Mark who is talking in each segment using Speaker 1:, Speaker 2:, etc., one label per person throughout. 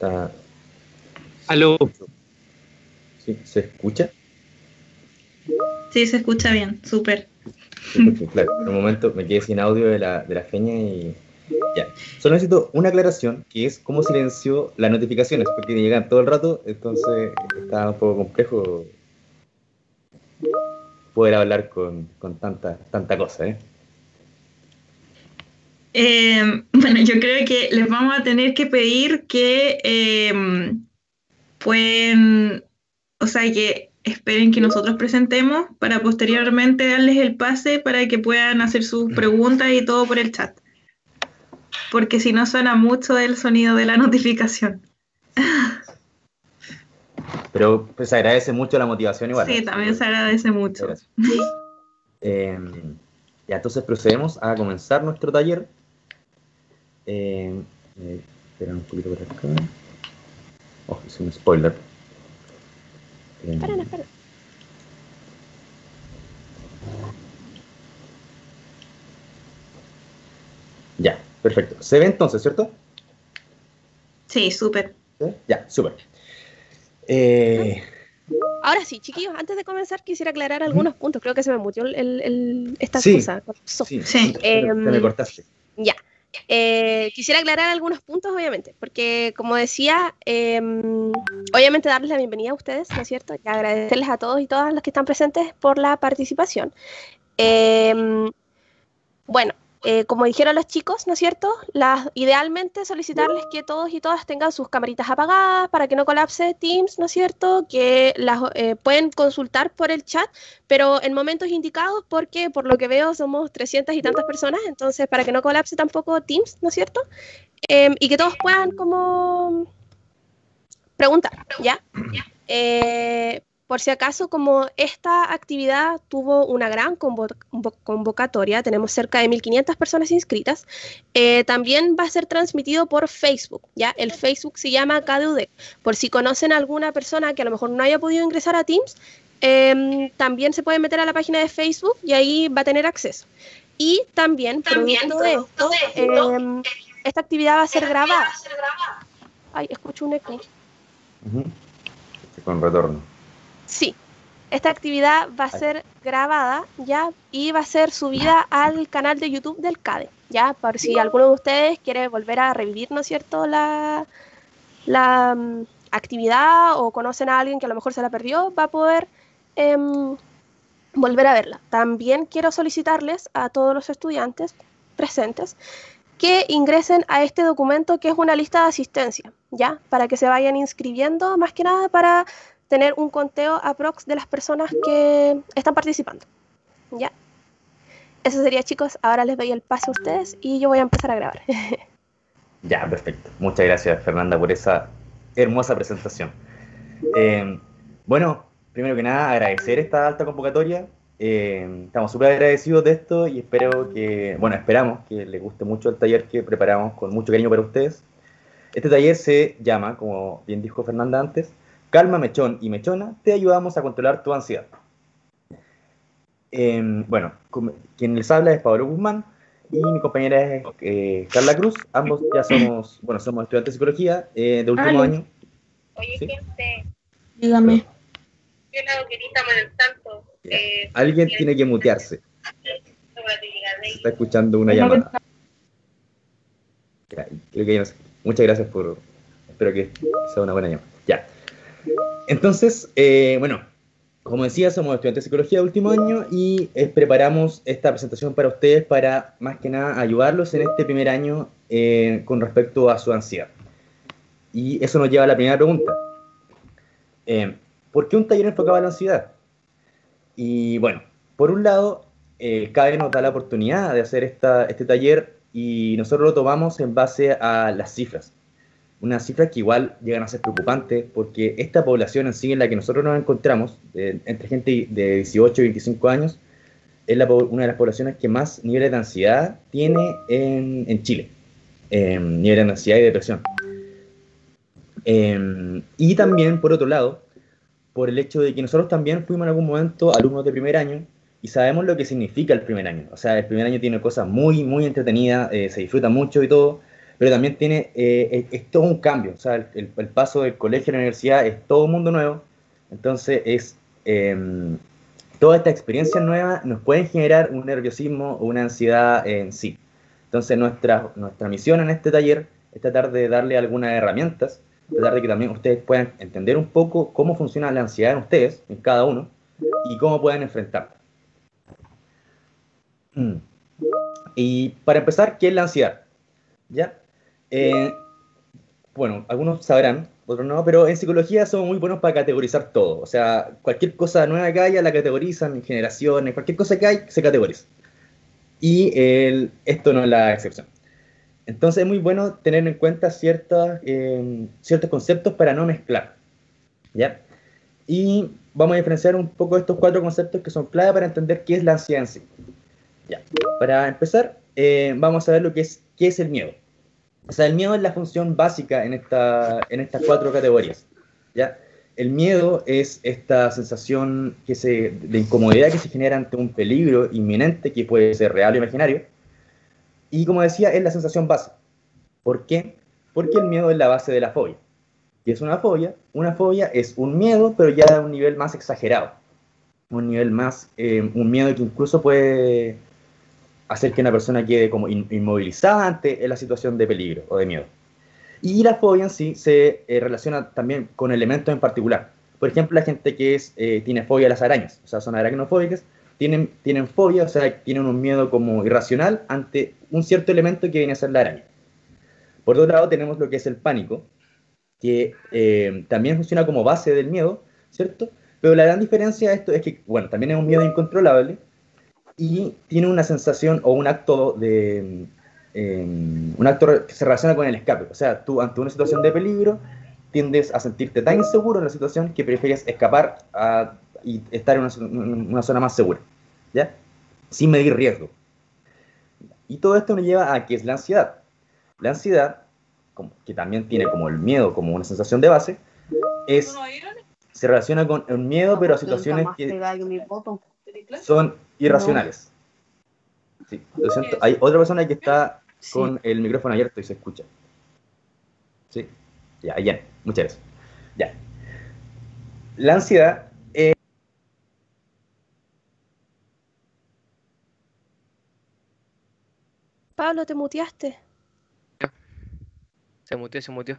Speaker 1: Está...
Speaker 2: Aló.
Speaker 1: ¿Sí? ¿Se escucha?
Speaker 3: Sí, se escucha bien, súper.
Speaker 1: Sí, porque, claro, por un momento me quedé sin audio de la Feña y ya. Solo necesito una aclaración, que es cómo silenció las notificaciones, porque llegan todo el rato, entonces estaba un poco complejo poder hablar con tanta cosa, ¿eh?
Speaker 3: Bueno, yo creo que les vamos a tener que pedir que pueden, o sea, que esperen que nosotros presentemos para posteriormente darles el pase para que puedan hacer sus preguntas y todo por el chat. Porque si no suena mucho el sonido de la notificación.
Speaker 1: Pero pues, se agradece mucho la motivación igual.
Speaker 3: Sí, también se agradece mucho.
Speaker 1: Ya, entonces procedemos a comenzar nuestro taller. Espera un poquito por acá. Oh, hice un spoiler.
Speaker 4: Espera.
Speaker 1: Ya, perfecto. ¿Se ve entonces, cierto?
Speaker 3: Sí, súper.
Speaker 1: ¿Sí? Ya, súper.
Speaker 4: Ahora sí, chiquillos, antes de comenzar quisiera aclarar algunos puntos. Creo que se me mutió esta
Speaker 1: sí,
Speaker 4: cosa.
Speaker 1: Sí. Te me cortaste.
Speaker 4: Ya. Quisiera aclarar algunos puntos, obviamente, porque como decía, obviamente darles la bienvenida a ustedes, ¿no es cierto? Y agradecerles a todos y todas los que están presentes por la participación. Bueno, como dijeron los chicos, ¿no es cierto? Idealmente solicitarles que todos y todas tengan sus camaritas apagadas para que no colapse Teams, ¿no es cierto? Que las pueden consultar por el chat, pero en momentos indicados, porque por lo que veo somos 300 y tantas personas, entonces para que no colapse tampoco Teams, ¿no es cierto? Y que todos puedan como preguntar, ¿ya? Por si acaso, como esta actividad tuvo una gran convocatoria, tenemos cerca de 1.500 personas inscritas, también va a ser transmitido por Facebook, ¿ya? El Facebook se llama KDUDEC. Por si conocen a alguna persona que a lo mejor no haya podido ingresar a Teams, también se puede meter a la página de Facebook y ahí va a tener acceso. Y también, producto de esto, esta actividad va a ser grabada. Ay, escucho un eco.
Speaker 1: Con retorno.
Speaker 4: Sí, esta actividad va a ser grabada, ¿ya? Y va a ser subida al canal de YouTube del CADE, ¿ya? Por si alguno de ustedes quiere volver a revivir, ¿no es cierto?, la actividad, o conocen a alguien que a lo mejor se la perdió, va a poder volver a verla. También quiero solicitarles a todos los estudiantes presentes que ingresen a este documento, que es una lista de asistencia, ¿ya? Para que se vayan inscribiendo, más que nada para tener un conteo aprox de las personas que están participando, ¿ya? Eso sería, chicos. Ahora les doy el paso a ustedes y yo voy a empezar a grabar.
Speaker 1: Ya, perfecto. Muchas gracias, Fernanda, por esa hermosa presentación. Bueno, primero que nada, agradecer esta alta convocatoria. Estamos súper agradecidos de esto y esperamos que les guste mucho el taller que preparamos con mucho cariño para ustedes. Este taller se llama, como bien dijo Fernanda antes, Calma, Mechón y Mechona, te ayudamos a controlar tu ansiedad. Quien les habla es Pablo Guzmán y mi compañera es Carla Cruz. Ambos ya somos estudiantes de psicología de último año.
Speaker 5: Oye,
Speaker 1: ¿Sí?
Speaker 5: gente.
Speaker 3: Dígame.
Speaker 5: Yo la que estamos en el tanto.
Speaker 1: Alguien tiene que mutearse. Se está escuchando una llamada. Ya, creo que muchas gracias espero que sea una buena llamada. Ya. Entonces, como decía, somos estudiantes de psicología de último año y preparamos esta presentación para ustedes para, más que nada, ayudarlos en este primer año con respecto a su ansiedad. Y eso nos lleva a la primera pregunta. ¿Por qué un taller enfocado a la ansiedad? Y bueno, por un lado, CADE nos da la oportunidad de hacer este taller y nosotros lo tomamos en base a las cifras. Unas cifras que igual llegan a ser preocupantes porque esta población en sí en la que nosotros nos encontramos, entre gente de 18 y 25 años, es una de las poblaciones que más niveles de ansiedad tiene en Chile. Niveles de ansiedad y depresión. Y también, por otro lado, por el hecho de que nosotros también fuimos en algún momento alumnos de primer año y sabemos lo que significa el primer año. O sea, el primer año tiene cosas muy, muy entretenidas, se disfruta mucho y todo, pero también tiene, es todo un cambio, o sea, el paso del colegio a la universidad es todo un mundo nuevo, entonces todas estas experiencias nuevas nos pueden generar un nerviosismo o una ansiedad en sí. Entonces nuestra misión en este taller es tratar de darle algunas herramientas, tratar de que también ustedes puedan entender un poco cómo funciona la ansiedad en ustedes, en cada uno, y cómo pueden enfrentarla. Y para empezar, ¿qué es la ansiedad? ¿Ya? Bueno, algunos sabrán, otros no, pero en psicología somos muy buenos para categorizar todo. O sea, cualquier cosa nueva que haya la categorizan, generaciones, cualquier cosa que hay se categoriza. Y esto no es la excepción. Entonces es muy bueno tener en cuenta ciertos conceptos para no mezclar. ¿Ya? Y vamos a diferenciar un poco estos 4 conceptos que son clave para entender qué es la ansiedad en sí. Ya. Para empezar, vamos a ver qué es el miedo. O sea, el miedo es la función básica en estas 4 categorías. ¿Ya? El miedo es esta sensación de incomodidad que se genera ante un peligro inminente que puede ser real o imaginario. Y como decía, es la sensación base. ¿Por qué? Porque el miedo es la base de la fobia. ¿Qué es una fobia? Una fobia es un miedo, pero ya a un nivel más exagerado. Un miedo que incluso puede hacer que una persona quede como inmovilizada ante la situación de peligro o de miedo. Y la fobia en sí se relaciona también con elementos en particular. Por ejemplo, la gente que tiene fobia a las arañas, o sea, son aracnofóbicas, tienen fobia, o sea, tienen un miedo como irracional ante un cierto elemento que viene a ser la araña. Por otro lado, tenemos lo que es el pánico, que también funciona como base del miedo, ¿cierto? Pero la gran diferencia de esto es que, bueno, también es un miedo incontrolable, y tiene una sensación o un acto que se relaciona con el escape. O sea, tú ante una situación de peligro tiendes a sentirte tan inseguro en la situación que prefieres escapar y estar en una zona más segura, ¿ya? Sin medir riesgo. Y todo esto nos lleva a qué es la ansiedad. La ansiedad, que también tiene como el miedo como una sensación de base, se relaciona con el miedo, pero a situaciones que son irracionales. Sí, lo siento. Hay otra persona que está con el micrófono abierto y se escucha. Sí, ya, muchas gracias. Ya. La ansiedad
Speaker 4: Pablo, te muteaste.
Speaker 2: Se muteó.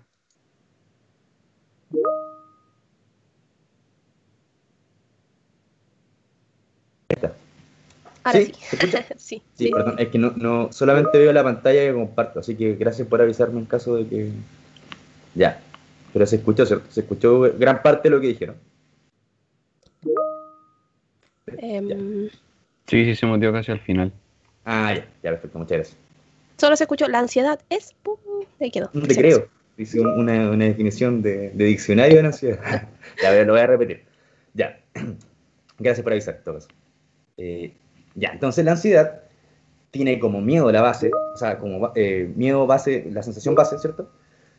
Speaker 4: Ahora
Speaker 1: ¿Sí? ¿Se escucha?
Speaker 4: sí.
Speaker 1: Sí, perdón, es que no solamente veo la pantalla que comparto, así que gracias por avisarme en caso de que... Ya, pero se escuchó, ¿cierto? Se escuchó gran parte de lo que dijeron.
Speaker 6: Sí, se muteó casi al final.
Speaker 1: Ah, ya, perfecto, muchas gracias.
Speaker 4: Solo se escuchó, la ansiedad es... Ahí quedó.
Speaker 1: No te creo, dice una definición de diccionario de la ansiedad. Ya, lo voy a repetir. Ya, gracias por avisar, en todo caso. Ya, entonces la ansiedad tiene como miedo la base, o sea, como miedo base, la sensación base, ¿cierto?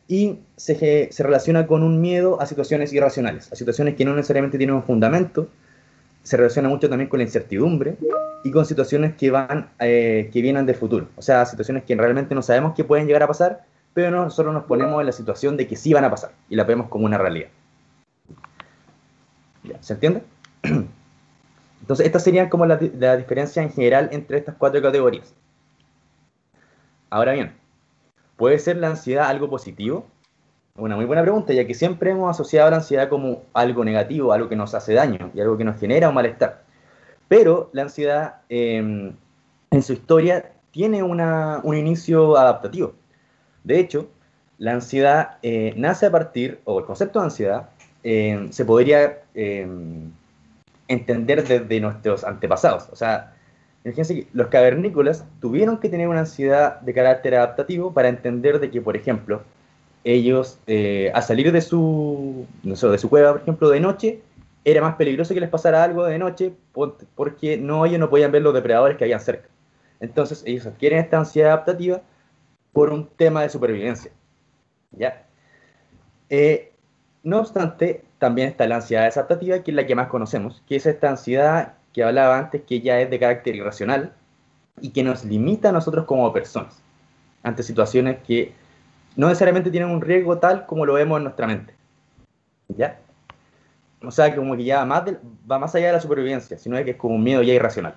Speaker 1: Y se relaciona con un miedo a situaciones irracionales, a situaciones que no necesariamente tienen un fundamento. Se relaciona mucho también con la incertidumbre y con situaciones que vienen del futuro, o sea, situaciones que realmente no sabemos que pueden llegar a pasar, pero nosotros nos ponemos en la situación de que sí van a pasar y la vemos como una realidad. ¿Ya? ¿Se entiende? Entonces, esta sería como la diferencia en general entre estas 4 categorías. Ahora bien, ¿puede ser la ansiedad algo positivo? Una muy buena pregunta, ya que siempre hemos asociado la ansiedad como algo negativo, algo que nos hace daño y algo que nos genera un malestar. Pero la ansiedad, en su historia, tiene un inicio adaptativo. De hecho, la ansiedad nace a partir, o el concepto de ansiedad, se podría entender desde nuestros antepasados. O sea, imagínense que los cavernícolas tuvieron que tener una ansiedad de carácter adaptativo para entender de que, por ejemplo, ellos, a salir de su cueva, por ejemplo, de noche, era más peligroso que les pasara algo de noche porque ellos no podían ver los depredadores que habían cerca. Entonces, ellos adquieren esta ansiedad adaptativa por un tema de supervivencia. ¿Ya? No obstante, también está la ansiedad desadaptativa, que es la que más conocemos, que es esta ansiedad que hablaba antes, que ya es de carácter irracional y que nos limita a nosotros como personas ante situaciones que no necesariamente tienen un riesgo tal como lo vemos en nuestra mente. ¿Ya? O sea, que como que ya va más allá de la supervivencia, sino que es como un miedo ya irracional.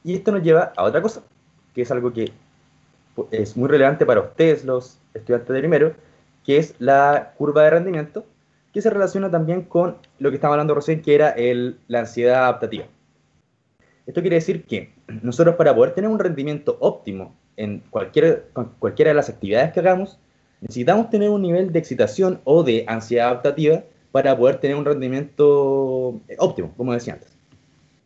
Speaker 1: Y esto nos lleva a otra cosa, que es algo que es muy relevante para ustedes, los estudiantes de primero, que es la curva de rendimiento, que se relaciona también con lo que estábamos hablando recién, que era la ansiedad adaptativa. Esto quiere decir que nosotros, para poder tener un rendimiento óptimo en cualquiera de las actividades que hagamos, necesitamos tener un nivel de excitación o de ansiedad adaptativa para poder tener un rendimiento óptimo, como decía antes.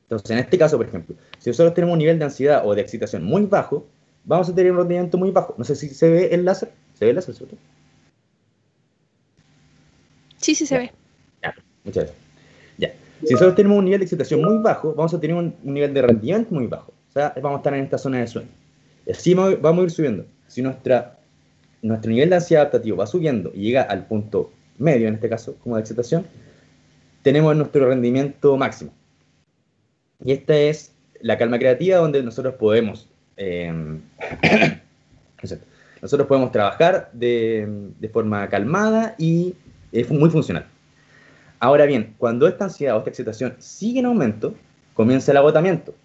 Speaker 1: Entonces, en este caso, por ejemplo, si nosotros tenemos un nivel de ansiedad o de excitación muy bajo, vamos a tener un rendimiento muy bajo. No sé si se ve el láser. ¿Se ve el láser, cierto?
Speaker 4: Sí, sí se ve.
Speaker 1: Ya, muchas gracias. Ya. Si nosotros tenemos un nivel de excitación muy bajo, vamos a tener un nivel de rendimiento muy bajo. O sea, vamos a estar en esta zona de sueño. Y así vamos a ir subiendo. Si nuestro nivel de ansiedad adaptativo va subiendo y llega al punto medio, en este caso, como de excitación, tenemos nuestro rendimiento máximo. Y esta es la calma creativa, donde nosotros podemos nosotros podemos trabajar de forma calmada y es muy funcional. Ahora bien, cuando esta ansiedad o esta excitación sigue en aumento, comienza el agotamiento.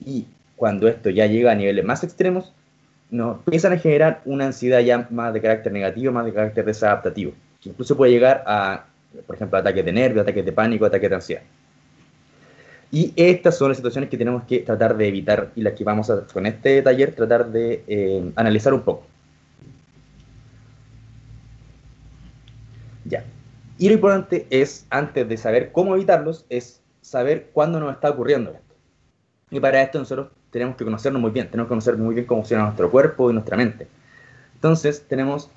Speaker 1: Y cuando esto ya llega a niveles más extremos, nos empiezan a generar una ansiedad ya más de carácter negativo, más de carácter desadaptativo, que incluso puede llegar a, por ejemplo, ataques de nervios, ataques de pánico, ataques de ansiedad. Y estas son las situaciones que tenemos que tratar de evitar y las que vamos a, con este taller, tratar de analizar un poco. Ya. Y lo importante es, antes de saber cómo evitarlos, es saber cuándo nos está ocurriendo esto. Y para esto nosotros tenemos que conocernos muy bien, tenemos que conocer muy bien cómo funciona nuestro cuerpo y nuestra mente. Entonces tenemos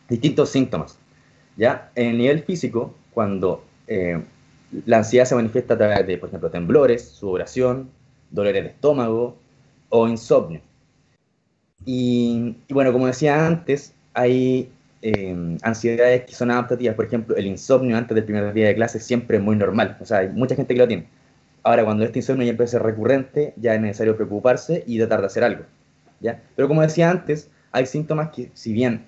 Speaker 1: distintos síntomas. ¿Ya? En el nivel físico, cuando la ansiedad se manifiesta a través de, por ejemplo, temblores, sudoración, dolores de estómago o insomnio. Y bueno, como decía antes, hay ansiedades que son adaptativas. Por ejemplo, el insomnio antes del primer día de clase siempre es muy normal. O sea, hay mucha gente que lo tiene. Ahora, cuando este insomnio ya empieza a ser recurrente, ya es necesario preocuparse y tratar de hacer algo. ¿Ya? Pero como decía antes, hay síntomas que, si bien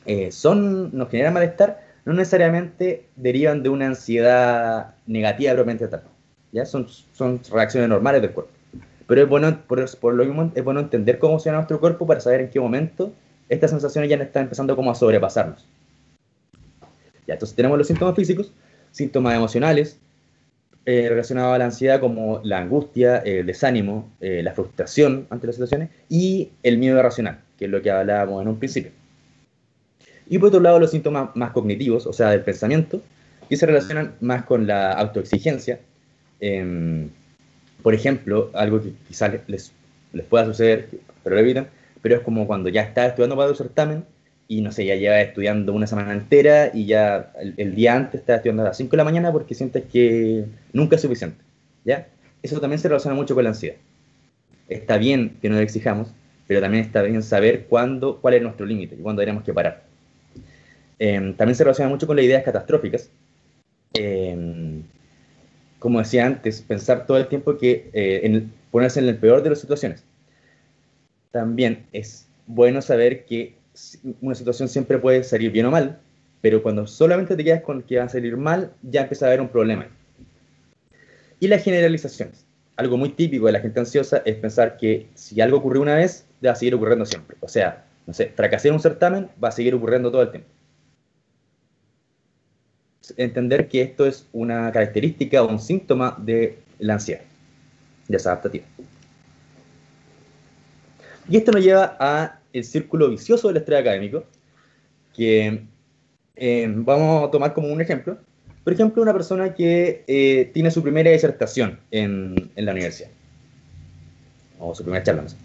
Speaker 1: nos generan malestar, no necesariamente derivan de una ansiedad negativa propiamente tal. ¿Ya? Son reacciones normales del cuerpo. Pero es bueno, por lo mismo, es bueno entender cómo funciona nuestro cuerpo para saber en qué momento estas sensaciones ya están empezando como a sobrepasarnos. Ya, entonces tenemos los síntomas físicos, síntomas emocionales, relacionados a la ansiedad, como la angustia, el desánimo, la frustración ante las situaciones y el miedo irracional, que es lo que hablábamos en un principio. Y por otro lado, los síntomas más cognitivos, o sea, del pensamiento, que se relacionan más con la autoexigencia. Por ejemplo, algo que quizás les pueda suceder, pero lo evitan, pero es como cuando ya estás estudiando para tu certamen y no sé, ya llevas estudiando una semana entera y ya el día antes estás estudiando a las 5 de la mañana porque sientes que nunca es suficiente, ¿ya? Eso también se relaciona mucho con la ansiedad. Está bien que nos exijamos, pero también está bien saber cuál es nuestro límite y cuándo tenemos que parar. También se relaciona mucho con las ideas catastróficas. Como decía antes, pensar todo el tiempo que ponerse en el peor de las situaciones. También es bueno saber que una situación siempre puede salir bien o mal, pero cuando solamente te quedas con que va a salir mal, ya empieza a haber un problema. Y las generalizaciones. Algo muy típico de la gente ansiosa es pensar que si algo ocurrió una vez, va a seguir ocurriendo siempre. O sea, no sé, fracasé en un certamen, va a seguir ocurriendo todo el tiempo. Entender que esto es una característica o un síntoma de la ansiedad desadaptativa. Y esto nos lleva al círculo vicioso del estrés académico, que vamos a tomar como un ejemplo. Por ejemplo, una persona que tiene su primera disertación en la universidad, o su primera charla, no sé.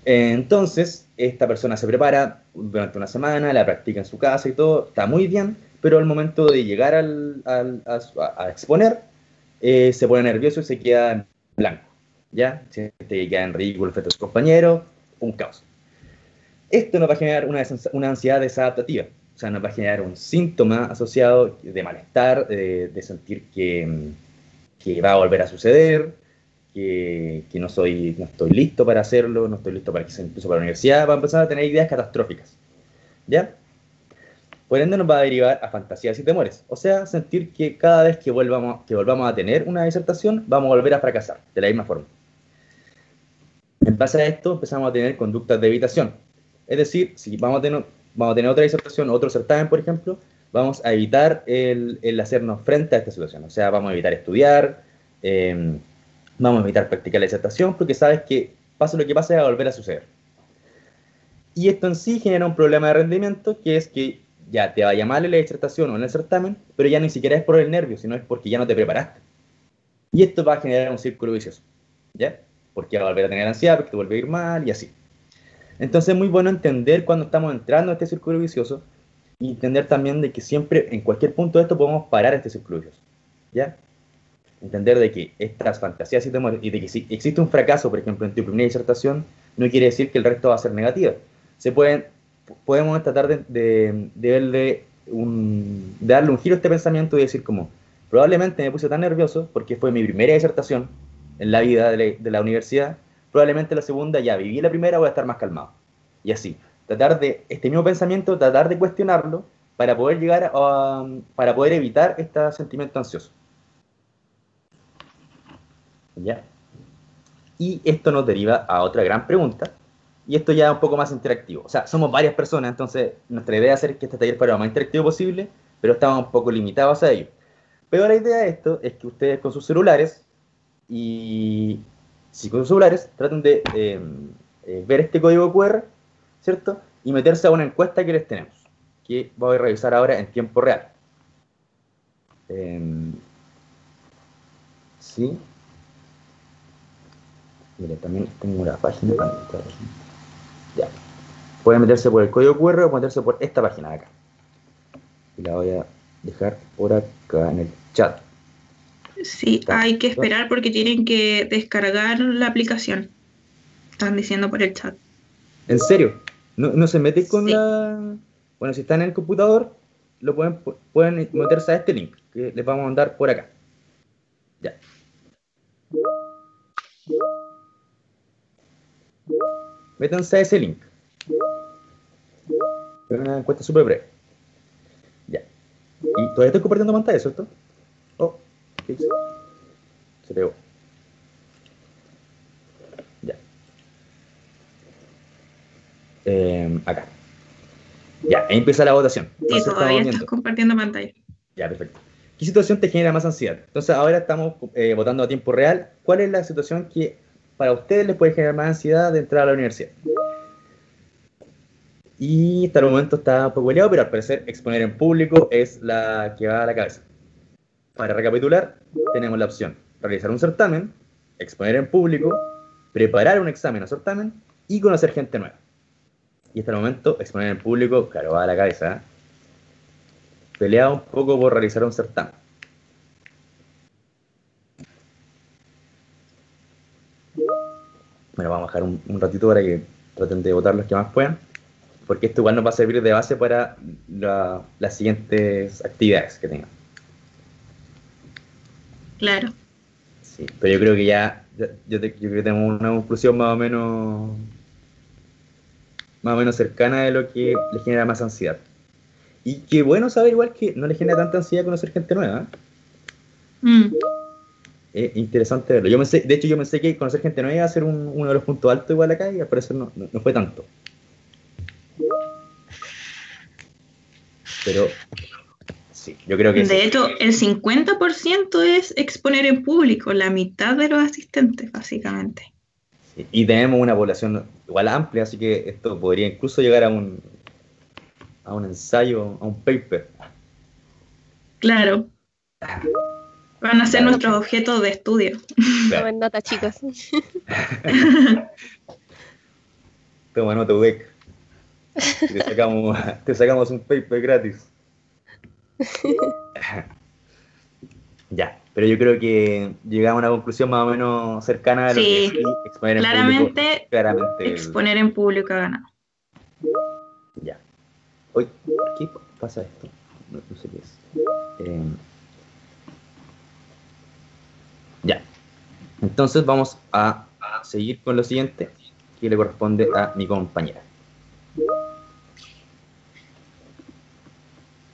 Speaker 1: Entonces, esta persona se prepara durante una semana, la practica en su casa y todo, está muy bien, pero al momento de llegar a exponer, se pone nervioso y se queda en blanco, ¿ya? Siente que queda en ridículo frente a sus compañeros, un caos. Esto nos va a generar una ansiedad desadaptativa, o sea, nos va a generar un síntoma asociado de malestar, de sentir que va a volver a suceder, que no estoy listo para hacerlo, no estoy listo para que sea incluso para la universidad, va a empezar a tener ideas catastróficas, ¿ya? Por ende nos va a derivar a fantasías y temores, o sea, sentir que cada vez que volvamos a tener una disertación, vamos a volver a fracasar, de la misma forma. En base a esto empezamos a tener conductas de evitación, es decir, si vamos a tener otra disertación, otro certamen, por ejemplo, vamos a evitar el hacernos frente a esta situación, o sea, vamos a evitar estudiar, vamos a evitar practicar la disertación, porque sabes que pase lo que pase va a volver a suceder. Y esto en sí genera un problema de rendimiento, que es que ya te vaya mal en la disertación o en el certamen, pero ya ni siquiera es por el nervio, sino es porque ya no te preparaste. Y esto va a generar un círculo vicioso, ¿ya? Porque va a volver a tener ansiedad, porque te vuelve a ir mal y así. Entonces es muy bueno entender cuando estamos entrando a este círculo vicioso y entender también de que siempre, en cualquier punto de esto, podemos parar este círculo vicioso, ¿ya? Entender de que estas fantasías y temores, y de que si existe un fracaso, por ejemplo, en tu primera disertación, no quiere decir que el resto va a ser negativo. Podemos tratar de darle un giro a este pensamiento y decir como, probablemente me puse tan nervioso porque fue mi primera disertación en la vida de la universidad, probablemente la segunda ya viví la primera, voy a estar más calmado. Y así, este mismo pensamiento, tratar de cuestionarlo para poder para poder evitar este sentimiento ansioso. ¿Ya? Y esto nos deriva a otra gran pregunta, y esto ya es un poco más interactivo. O sea, somos varias personas, entonces nuestra idea es hacer que este taller fuera lo más interactivo posible, pero estamos un poco limitados a ello. Pero la idea de esto es que ustedes con sus celulares, traten de ver este código QR, ¿cierto? Y meterse a una encuesta que les tenemos, que voy a revisar ahora en tiempo real. Sí. Mire, también tengo una página para entrar. Ya. Pueden meterse por el código QR o meterse por esta página de acá. Y la voy a dejar por acá en el chat.
Speaker 3: Sí, hay que esperar porque tienen que descargar la aplicación. Están diciendo por el chat.
Speaker 1: ¿En serio? ¿No se meten con
Speaker 3: Sí.
Speaker 1: la...? Bueno, si están en el computador, pueden meterse a este link que les vamos a mandar por acá. Ya. Métanse a ese link. Es una encuesta súper breve. Ya. Y todavía estoy compartiendo pantalla, ¿cierto? Oh, ¿qué hice? Se pegó. Ya. Acá. Ya, ahí empieza la votación.
Speaker 3: Sí,
Speaker 1: Entonces,
Speaker 3: todavía
Speaker 1: estamos
Speaker 3: estás
Speaker 1: viendo.
Speaker 3: compartiendo pantalla.
Speaker 1: Ya, perfecto. ¿Qué situación te genera más ansiedad? Entonces, ahora estamos votando a tiempo real. ¿Cuál es la situación que para ustedes les puede generar más ansiedad de entrar a la universidad? Y hasta el momento está un poco peleado, pero al parecer exponer en público es la que va a la cabeza. Para recapitular, tenemos la opción realizar un certamen, exponer en público, preparar un examen o certamen y conocer gente nueva. Y hasta el momento, exponer en público, claro, va a la cabeza, ¿eh? Peleado un poco por realizar un certamen. Bueno, vamos a dejar un ratito para que traten de votar los que más puedan, porque esto igual nos va a servir de base para las siguientes actividades que tengan.
Speaker 3: Claro.
Speaker 1: Sí, pero yo creo que yo creo que tenemos una conclusión más o menos cercana de lo que le genera más ansiedad. Y qué bueno saber igual que no le genera tanta ansiedad conocer gente nueva, ¿eh? Es interesante verlo. De hecho, yo pensé que conocer gente nueva iba a ser uno de los puntos altos igual acá, y al parecer no fue tanto. Pero sí, yo creo que
Speaker 3: De hecho, el 50% es exponer en público, la mitad de los asistentes, básicamente.
Speaker 1: sí. Y tenemos una población igual amplia, así que esto podría incluso llegar a un ensayo, a un paper.
Speaker 3: Claro. Van a ser nuestros objetos de estudio.
Speaker 4: Tomen nota, chicos.
Speaker 1: Toma nota, UDEC. Te sacamos un paper gratis. Ya, pero yo creo que llegamos a una conclusión más o menos cercana a lo que es exponer en público. Claramente
Speaker 3: exponer en público ha ganado.
Speaker 1: Ya. Oye, ¿qué pasa esto? No sé qué es. Ya. Entonces vamos a seguir con lo siguiente, que le corresponde a mi compañera.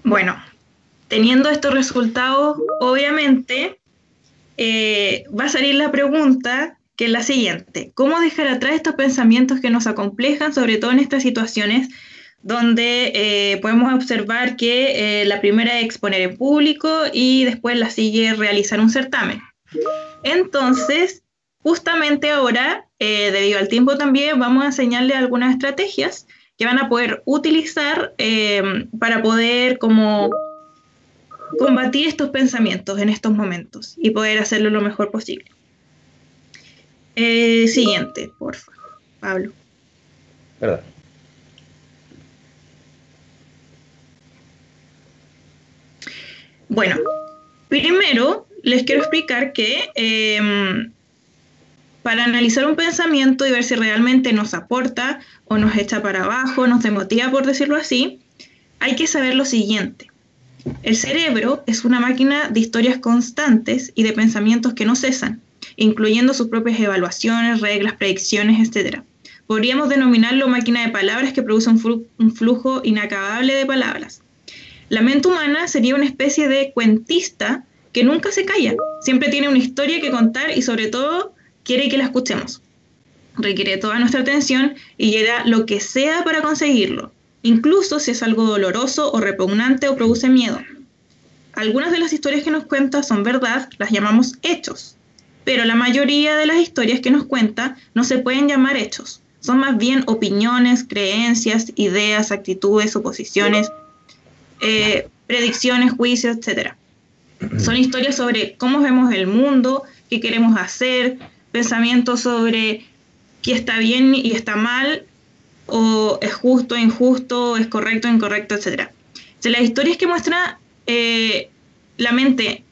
Speaker 3: Bueno, teniendo estos resultados, obviamente va a salir la pregunta, que es la siguiente: ¿cómo dejar atrás estos pensamientos que nos acomplejan, sobre todo en estas situaciones donde podemos observar que la primera es exponer en público y después la sigue realizar un certamen? Entonces, justamente ahora, debido al tiempo también, vamos a enseñarle algunas estrategias que van a poder utilizar para poder como combatir estos pensamientos en estos momentos y poder hacerlo lo mejor posible. Siguiente, por favor, Pablo.
Speaker 1: ¿Verdad?
Speaker 3: Bueno, primero les quiero explicar que para analizar un pensamiento y ver si realmente nos aporta o nos echa para abajo, nos demotiva, por decirlo así, hay que saber lo siguiente. El cerebro es una máquina de historias constantes y de pensamientos que no cesan, incluyendo sus propias evaluaciones, reglas, predicciones, etc. Podríamos denominarlo máquina de palabras que produce un flujo inacabable de palabras. La mente humana sería una especie de cuentista que nunca se calla, siempre tiene una historia que contar y sobre todo quiere que la escuchemos. Requiere toda nuestra atención y hará lo que sea para conseguirlo, incluso si es algo doloroso o repugnante o produce miedo. Algunas de las historias que nos cuenta son verdad, las llamamos hechos, pero la mayoría de las historias que nos cuenta no se pueden llamar hechos, son más bien opiniones, creencias, ideas, actitudes, suposiciones, predicciones, juicios, etc. Son historias sobre cómo vemos el mundo, qué queremos hacer, pensamientos sobre qué está bien y está mal, o es justo, injusto, es correcto, incorrecto, etc. Si las historias que muestra la mente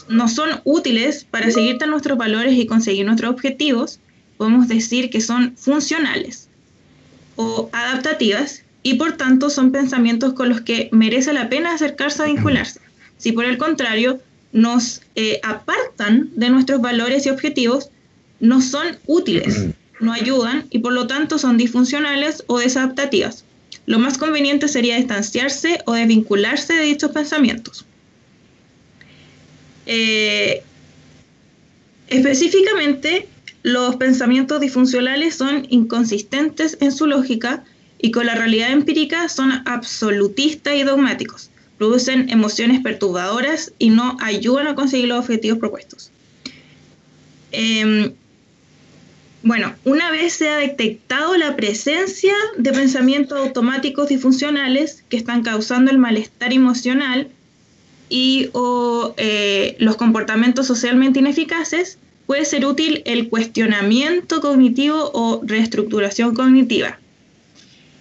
Speaker 3: no son útiles para seguir nuestros valores y conseguir nuestros objetivos, podemos decir que son funcionales o adaptativas y por tanto son pensamientos con los que merece la pena acercarse a vincularse. Si por el contrario nos apartan de nuestros valores y objetivos, no son útiles, no ayudan y por lo tanto son disfuncionales o desadaptativas. Lo más conveniente sería distanciarse o desvincularse de dichos pensamientos. Específicamente, los pensamientos disfuncionales son inconsistentes en su lógica y con la realidad empírica son absolutistas y dogmáticos. Producen emociones perturbadoras y no ayudan a conseguir los objetivos propuestos. Bueno, una vez se ha detectado la presencia de pensamientos automáticos disfuncionales que están causando el malestar emocional y los comportamientos socialmente ineficaces, puede ser útil el cuestionamiento cognitivo o reestructuración cognitiva.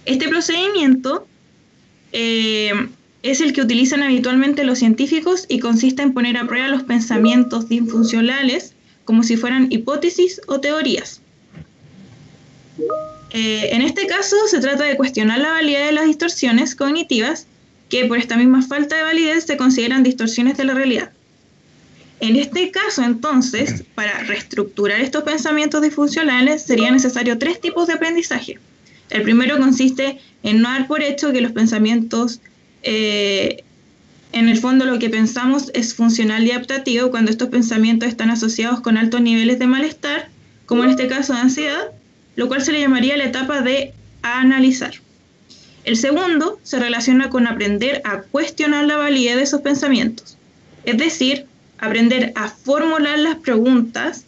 Speaker 3: Este procedimiento es el que utilizan habitualmente los científicos y consiste en poner a prueba los pensamientos disfuncionales como si fueran hipótesis o teorías. En este caso se trata de cuestionar la validez de las distorsiones cognitivas que por esta misma falta de validez se consideran distorsiones de la realidad. En este caso, entonces, para reestructurar estos pensamientos disfuncionales sería necesario 3 tipos de aprendizaje. El primero consiste en no dar por hecho que los pensamientos, en el fondo lo que pensamos es funcional y adaptativo cuando estos pensamientos están asociados con altos niveles de malestar, como en este caso de ansiedad, lo cual se le llamaría la etapa de analizar. El segundo se relaciona con aprender a cuestionar la validez de esos pensamientos, es decir, aprender a formular las preguntas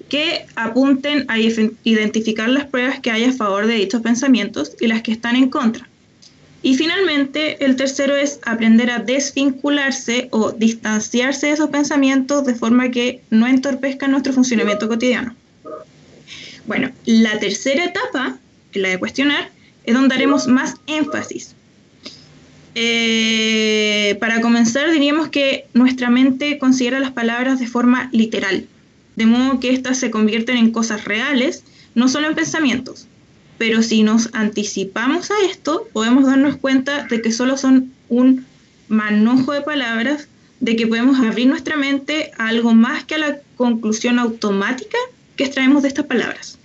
Speaker 3: que apunten a identificar las pruebas que hay a favor de dichos pensamientos y las que están en contra. Y finalmente, el tercero es aprender a desvincularse o distanciarse de esos pensamientos de forma que no entorpezcan nuestro funcionamiento cotidiano. Bueno, la tercera etapa, que es la de cuestionar, es donde haremos más énfasis. Para comenzar, diríamos que nuestra mente considera las palabras de forma literal, de modo que éstas se convierten en cosas reales, no solo en pensamientos. Pero si nos anticipamos a esto, podemos darnos cuenta de que solo son un manojo de palabras de que podemos abrir nuestra mente a algo más que a la conclusión automática que extraemos de estas palabras.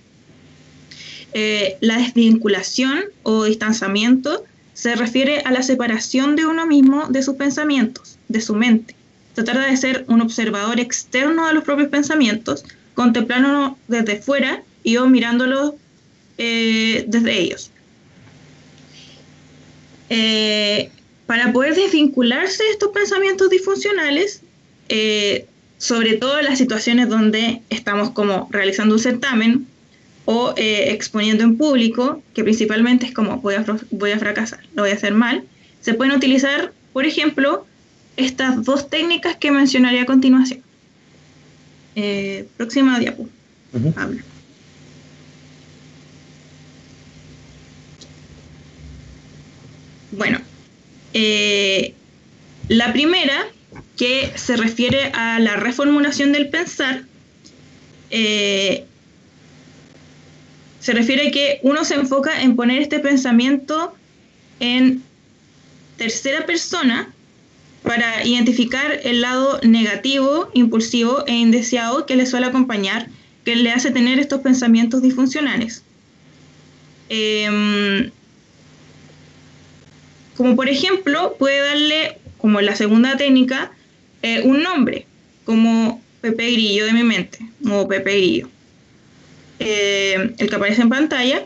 Speaker 3: La desvinculación o distanciamiento se refiere a la separación de uno mismo de sus pensamientos, de su mente. Se trata de ser un observador externo a los propios pensamientos, contemplándolos desde fuera y o mirándolos desde ellos. Para poder desvincularse de estos pensamientos disfuncionales, sobre todo en las situaciones donde estamos como realizando un certamen o exponiendo en público, que principalmente es como voy a fracasar, lo voy a hacer mal, se pueden utilizar, por ejemplo, estas dos técnicas que mencionaré a continuación. Próxima diapo. Habla. Bueno, la primera, que se refiere a la reformulación del pensar, se refiere a que uno se enfoca en poner este pensamiento en tercera persona para identificar el lado negativo, impulsivo e indeseado que le suele acompañar, que le hace tener estos pensamientos disfuncionales. Como por ejemplo, puede darle, como la segunda técnica, un nombre, como Pepe Grillo de mi mente, o Pepe Grillo, el que aparece en pantalla,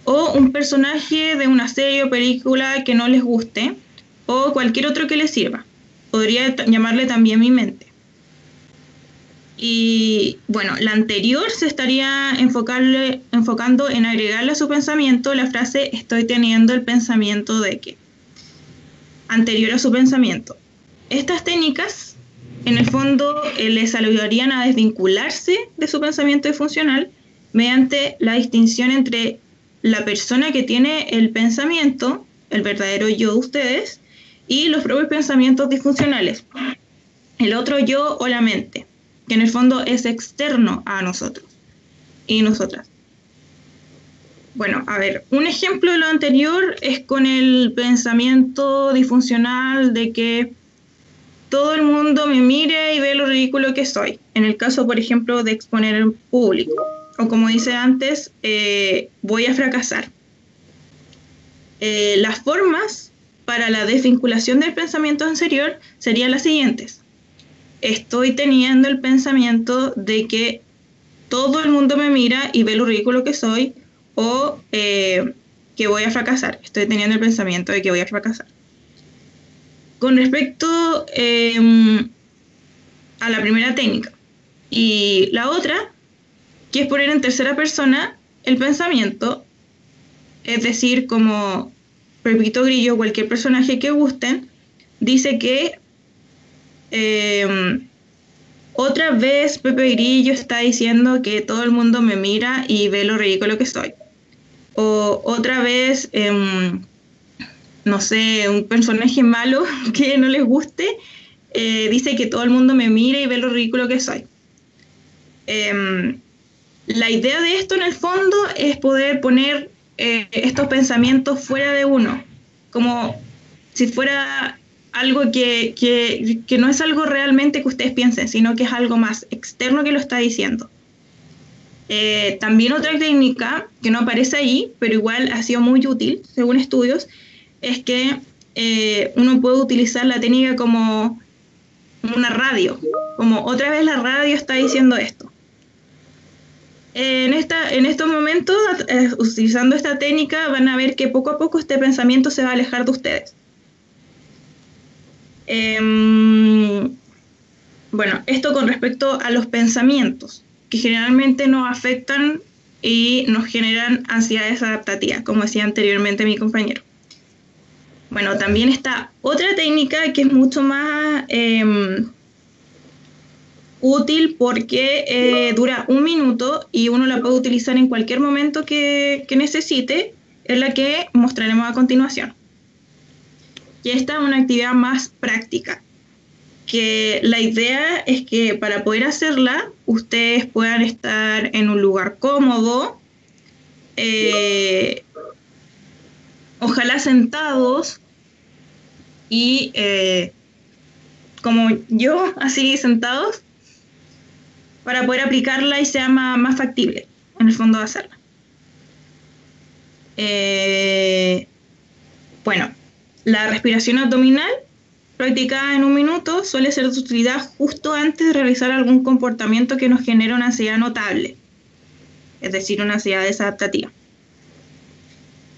Speaker 3: o un personaje de una serie o película que no les guste, o cualquier otro que les sirva. Podría llamarle también mi mente. Y bueno, la anterior se estaría enfocando en agregarle a su pensamiento la frase estoy teniendo el pensamiento de que, anterior a su pensamiento. Estas técnicas, en el fondo, les ayudarían a desvincularse de su pensamiento disfuncional mediante la distinción entre la persona que tiene el pensamiento, el verdadero yo de ustedes, y los propios pensamientos disfuncionales, el otro yo o la mente, que en el fondo es externo a nosotros y nosotras. Bueno, a ver, un ejemplo de lo anterior es con el pensamiento disfuncional de que todo el mundo me mire y ve lo ridículo que soy. En el caso, por ejemplo, de exponer en público. O como dice antes, voy a fracasar. Las formas para la desvinculación del pensamiento anterior serían las siguientes. Estoy teniendo el pensamiento de que todo el mundo me mira y ve lo ridículo que soy, o que voy a fracasar. Estoy teniendo el pensamiento de que voy a fracasar. Con respecto a la primera técnica y la otra, que es poner en tercera persona el pensamiento, es decir, como Pepito Grillo, cualquier personaje que gusten, dice que otra vez Pepe Grillo está diciendo que todo el mundo me mira y ve lo ridículo que soy. O otra vez, no sé, un personaje malo que no les guste, dice que todo el mundo me mira y ve lo ridículo que soy. La idea de esto en el fondo es poder poner estos pensamientos fuera de uno, como si fuera algo que no es algo realmente que ustedes piensen, sino que es algo más externo que lo está diciendo. También otra técnica que no aparece ahí, pero igual ha sido muy útil, según estudios, es que uno puede utilizar la técnica como una radio, como otra vez la radio está diciendo esto. En estos momentos, utilizando esta técnica, van a ver que poco a poco este pensamiento se va a alejar de ustedes. Bueno, esto con respecto a los pensamientos, que generalmente nos afectan y nos generan ansiedades adaptativas, como decía anteriormente mi compañero. Bueno, también está otra técnica que es mucho más útil porque dura 1 minuto y uno la puede utilizar en cualquier momento que necesite, es la que mostraremos a continuación. Y esta es una actividad más práctica, que la idea es que para poder hacerla, ustedes puedan estar en un lugar cómodo, ojalá sentados y como yo, así sentados, para poder aplicarla y sea más factible, en el fondo, de hacerla. Bueno, la respiración abdominal, practicada en 1 minuto, suele ser de utilidad justo antes de realizar algún comportamiento que nos genere una ansiedad notable, es decir, una ansiedad desadaptativa.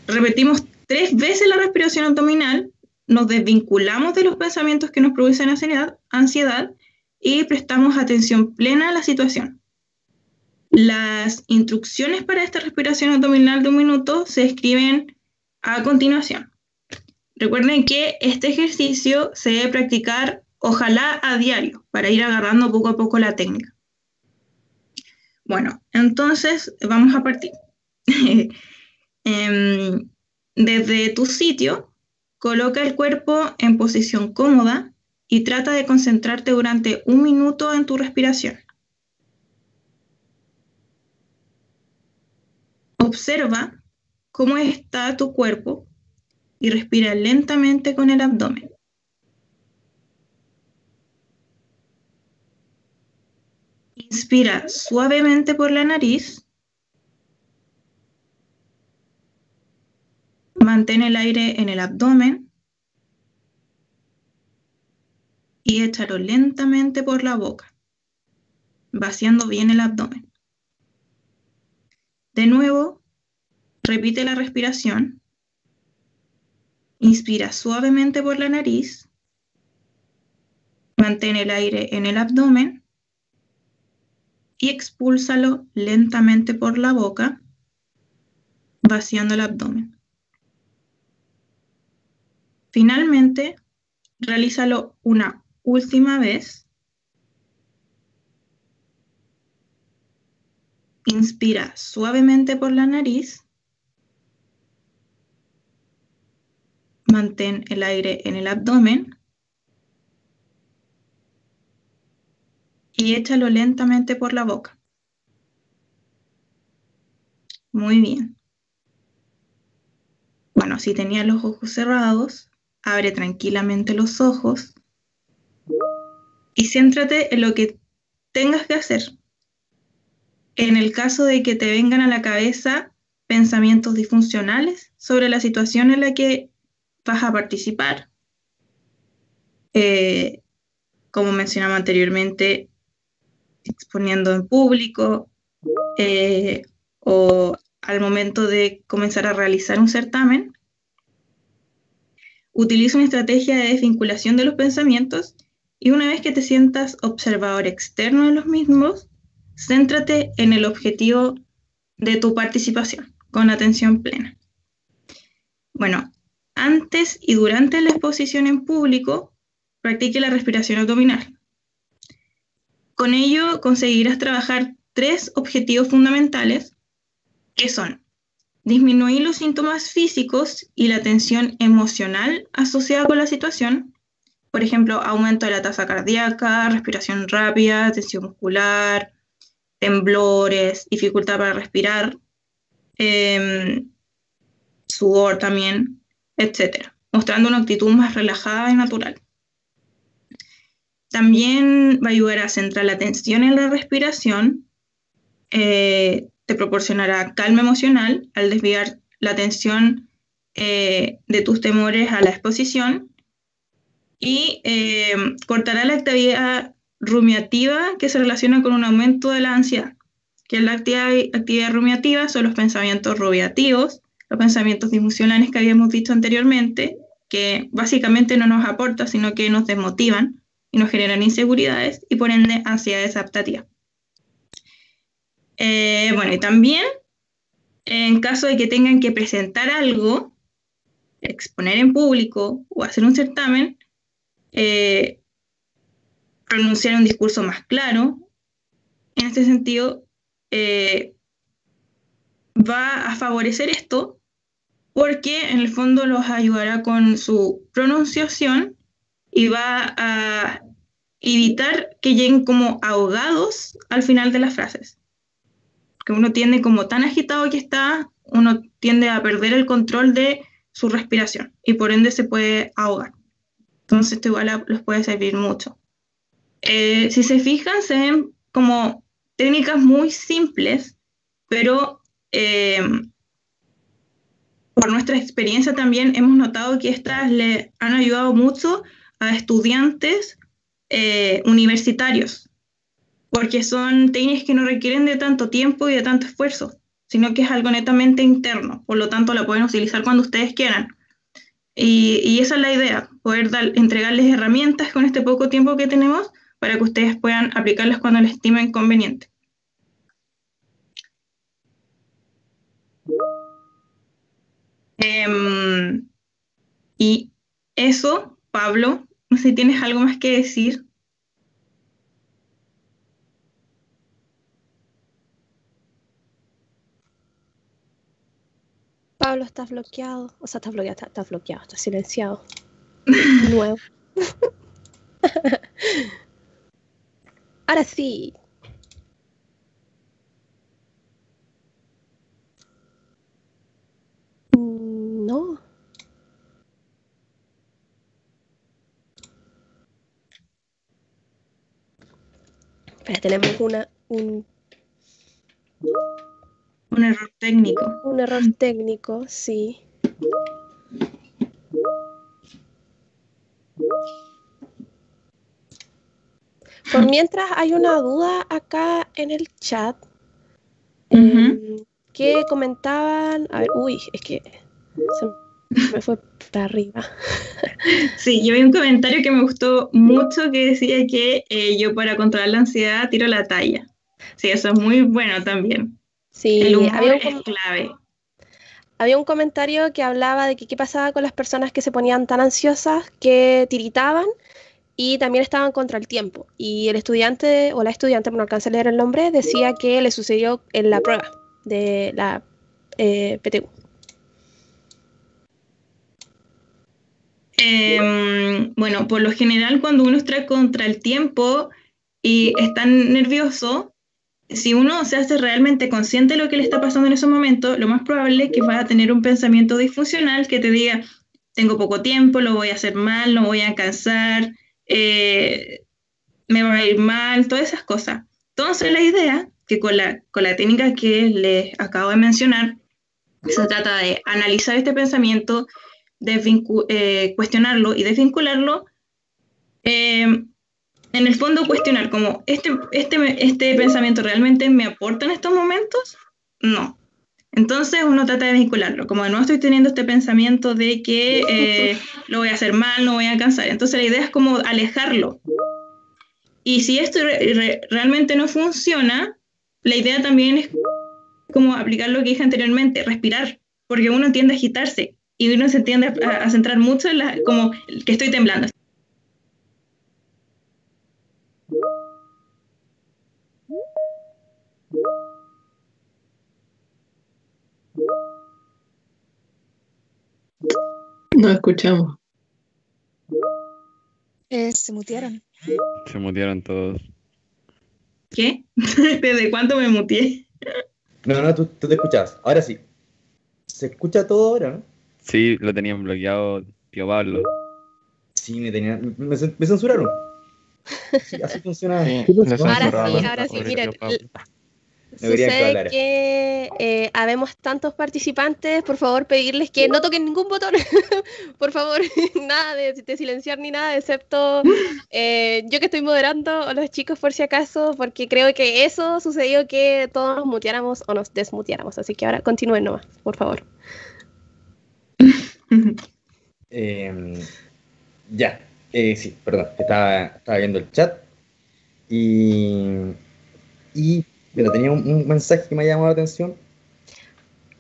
Speaker 3: Repetimos 3 veces la respiración abdominal, nos desvinculamos de los pensamientos que nos producen ansiedad y prestamos atención plena a la situación. Las instrucciones para esta respiración abdominal de 1 minuto se escriben a continuación. Recuerden que este ejercicio se debe practicar, ojalá a diario, para ir agarrando poco a poco la técnica. Bueno, entonces vamos a partir. Desde tu sitio, coloca el cuerpo en posición cómoda y trata de concentrarte durante 1 minuto en tu respiración. Observa cómo está tu cuerpo y respira lentamente con el abdomen. Inspira suavemente por la nariz. Mantén el aire en el abdomen y échalo lentamente por la boca, vaciando bien el abdomen. De nuevo, repite la respiración. Inspira suavemente por la nariz. Mantén el aire en el abdomen y expúlsalo lentamente por la boca, vaciando el abdomen. Finalmente, realízalo una última vez. Inspira suavemente por la nariz. Mantén el aire en el abdomen y échalo lentamente por la boca. Muy bien. Bueno, si tenías los ojos cerrados, abre tranquilamente los ojos y céntrate en lo que tengas que hacer. En el caso de que te vengan a la cabeza pensamientos disfuncionales sobre la situación en la que vas a participar, como mencionaba anteriormente, exponiendo en público o al momento de comenzar a realizar un certamen, utiliza una estrategia de desvinculación de los pensamientos y una vez que te sientas observador externo de los mismos, céntrate en el objetivo de tu participación con atención plena. Bueno, antes y durante la exposición en público, practique la respiración abdominal. Con ello conseguirás trabajar 3 objetivos fundamentales, que son disminuir los síntomas físicos y la tensión emocional asociada con la situación, por ejemplo, aumento de la tasa cardíaca, respiración rápida, tensión muscular, temblores, dificultad para respirar, sudor también, etc., mostrando una actitud más relajada y natural. También va a ayudar a centrar la atención en la respiración, te proporcionará calma emocional al desviar la atención de tus temores a la exposición y cortará la actividad rumiativa que se relaciona con un aumento de la ansiedad, que la actividad rumiativa son los pensamientos rumiativos, los pensamientos disfuncionales que habíamos visto anteriormente, que básicamente no nos aportan, sino que nos desmotivan y nos generan inseguridades y por ende ansiedades adaptativas. Bueno, y también en caso de que tengan que presentar algo, exponer en público o hacer un certamen, pronunciar un discurso más claro, en este sentido, va a favorecer esto porque en el fondo los ayudará con su pronunciación y va a evitar que lleguen como ahogados al final de las frases. Que uno tiende, como tan agitado que está, uno tiende a perder el control de su respiración y por ende se puede ahogar. Entonces esto igual los puede servir mucho. Si se fijan, se ven como técnicas muy simples, pero por nuestra experiencia también hemos notado que estas le han ayudado mucho a estudiantes universitarios, porque son técnicas que no requieren de tanto tiempo y de tanto esfuerzo, sino que es algo netamente interno, por lo tanto la pueden utilizar cuando ustedes quieran. Y esa es la idea, poder entregarles herramientas con este poco tiempo que tenemos para que ustedes puedan aplicarlas cuando les estimen conveniente. Y eso, Pablo, no sé si tienes algo más que decir.
Speaker 4: Pablo, estás bloqueado. O sea, estás bloqueado, estás bloqueado, estás silenciado. De nuevo. Ahora sí. No. Espera, tenemos
Speaker 3: Un error técnico.
Speaker 4: un error técnico, sí. Por mientras hay una duda acá en el chat. Que comentaban. A ver, uy, es que se me fue para arriba.
Speaker 3: Sí, yo vi un comentario que me gustó mucho que decía que yo para controlar la ansiedad tiro la talla. Sí, eso es muy bueno también.
Speaker 4: Sí,
Speaker 3: el humor es clave.
Speaker 4: Había un comentario que hablaba de que qué pasaba con las personas que se ponían tan ansiosas que tiritaban y también estaban contra el tiempo. Y el estudiante o la estudiante, no alcancé a leer el nombre, decía que le sucedió en la prueba de la PTU.
Speaker 3: Bueno, por lo general cuando uno está contra el tiempo y está nervioso, si uno se hace realmente consciente de lo que le está pasando en ese momento, lo más probable es que vas a tener un pensamiento disfuncional que te diga, tengo poco tiempo, lo voy a hacer mal, no voy a alcanzar, me va a ir mal, todas esas cosas. Entonces la idea, que con la técnica que les acabo de mencionar, se trata de analizar este pensamiento, cuestionarlo y desvincularlo. En el fondo cuestionar como, ¿este pensamiento realmente me aporta en estos momentos? No. Entonces uno trata de vincularlo, como de nuevo estoy teniendo este pensamiento de que lo voy a hacer mal, no voy a alcanzar. Entonces la idea es como alejarlo. Y si esto realmente no funciona, la idea también es como aplicar lo que dije anteriormente, respirar, porque uno tiende a agitarse y uno se tiende a centrar mucho en como que estoy temblando.
Speaker 7: No escuchamos.
Speaker 8: Se mutearon.
Speaker 6: Se mutearon todos.
Speaker 3: ¿Qué? ¿Desde cuánto me muteé?
Speaker 1: No, tú te escuchabas. Ahora sí. ¿Se escucha todo ahora, no?
Speaker 6: Sí, lo tenían bloqueado, tío Pablo.
Speaker 1: Sí, me censuraron. Sí, así funciona.
Speaker 6: Sí,
Speaker 4: Ahora sí, miren. Sucede que habemos tantos participantes, por favor pedirles que no toquen ningún botón, por favor, nada de silenciar ni nada, excepto yo que estoy moderando o los chicos por si acaso, porque creo que eso sucedió que todos nos muteáramos o nos desmuteáramos, así que ahora continúen nomás, por favor.
Speaker 1: Ya, sí, perdón, estaba viendo el chat y bueno, tenía un mensaje que me ha llamado la atención.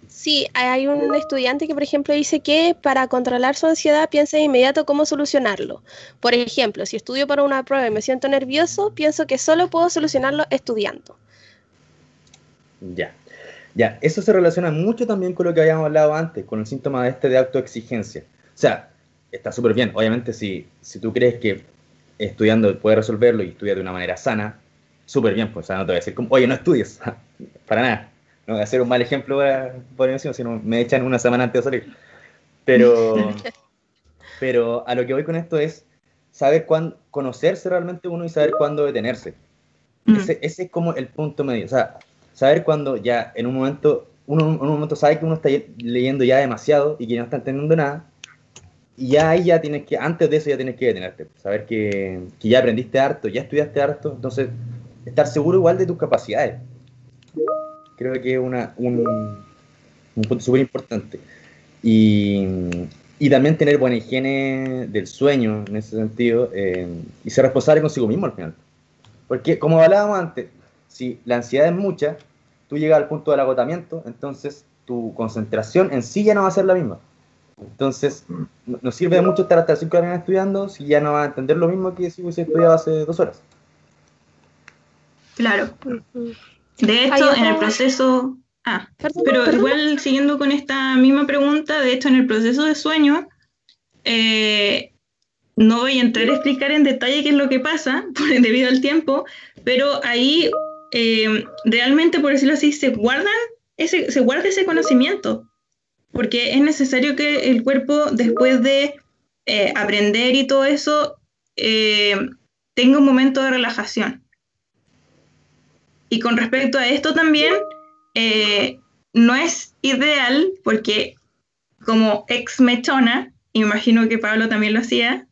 Speaker 4: Sí, hay un estudiante que, por ejemplo, dice que para controlar su ansiedad piensa de inmediato cómo solucionarlo. Por ejemplo, si estudio para una prueba y me siento nervioso, pienso que solo puedo solucionarlo estudiando.
Speaker 1: Ya, eso se relaciona mucho también con lo que habíamos hablado antes, con el síntoma de autoexigencia. O sea, está súper bien. Obviamente, si tú crees que estudiando puedes resolverlo y estudias de una manera sana, súper bien, pues, o sea, no te voy a decir como, oye, no estudies, para nada. No voy a hacer un mal ejemplo por encima, sino me echan una semana antes de salir. Pero a lo que voy con esto es, saber cuándo, conocerse realmente uno y saber cuándo detenerse. Ese es como el punto medio. O sea, saber cuándo ya en un momento, uno sabe que uno está leyendo ya demasiado y que no está entendiendo nada. Y ya ahí ya tienes que, antes de eso ya tienes que detenerte. Saber que ya aprendiste harto, ya estudiaste harto. Entonces, estar seguro igual de tus capacidades. Creo que es un punto súper importante. Y también tener buena higiene del sueño en ese sentido, y ser responsable consigo mismo al final. Porque, como hablábamos antes, si la ansiedad es mucha, tú llegas al punto del agotamiento, entonces tu concentración en sí ya no va a ser la misma. Entonces, no sirve de mucho estar hasta las 5 de la mañana estudiando si ya no vas a entender lo mismo que si hubiese estudiado hace 2 horas.
Speaker 3: Claro. De hecho, en el proceso... pero igual siguiendo con esta misma pregunta, de hecho, en el proceso de sueño, no voy a entrar a explicar en detalle qué es lo que pasa, debido al tiempo, pero ahí realmente, por decirlo así, se guarda ese conocimiento, porque es necesario que el cuerpo, después de aprender y todo eso, tenga un momento de relajación. Y con respecto a esto también, no es ideal, porque como ex mechona, imagino que Pablo también lo hacía,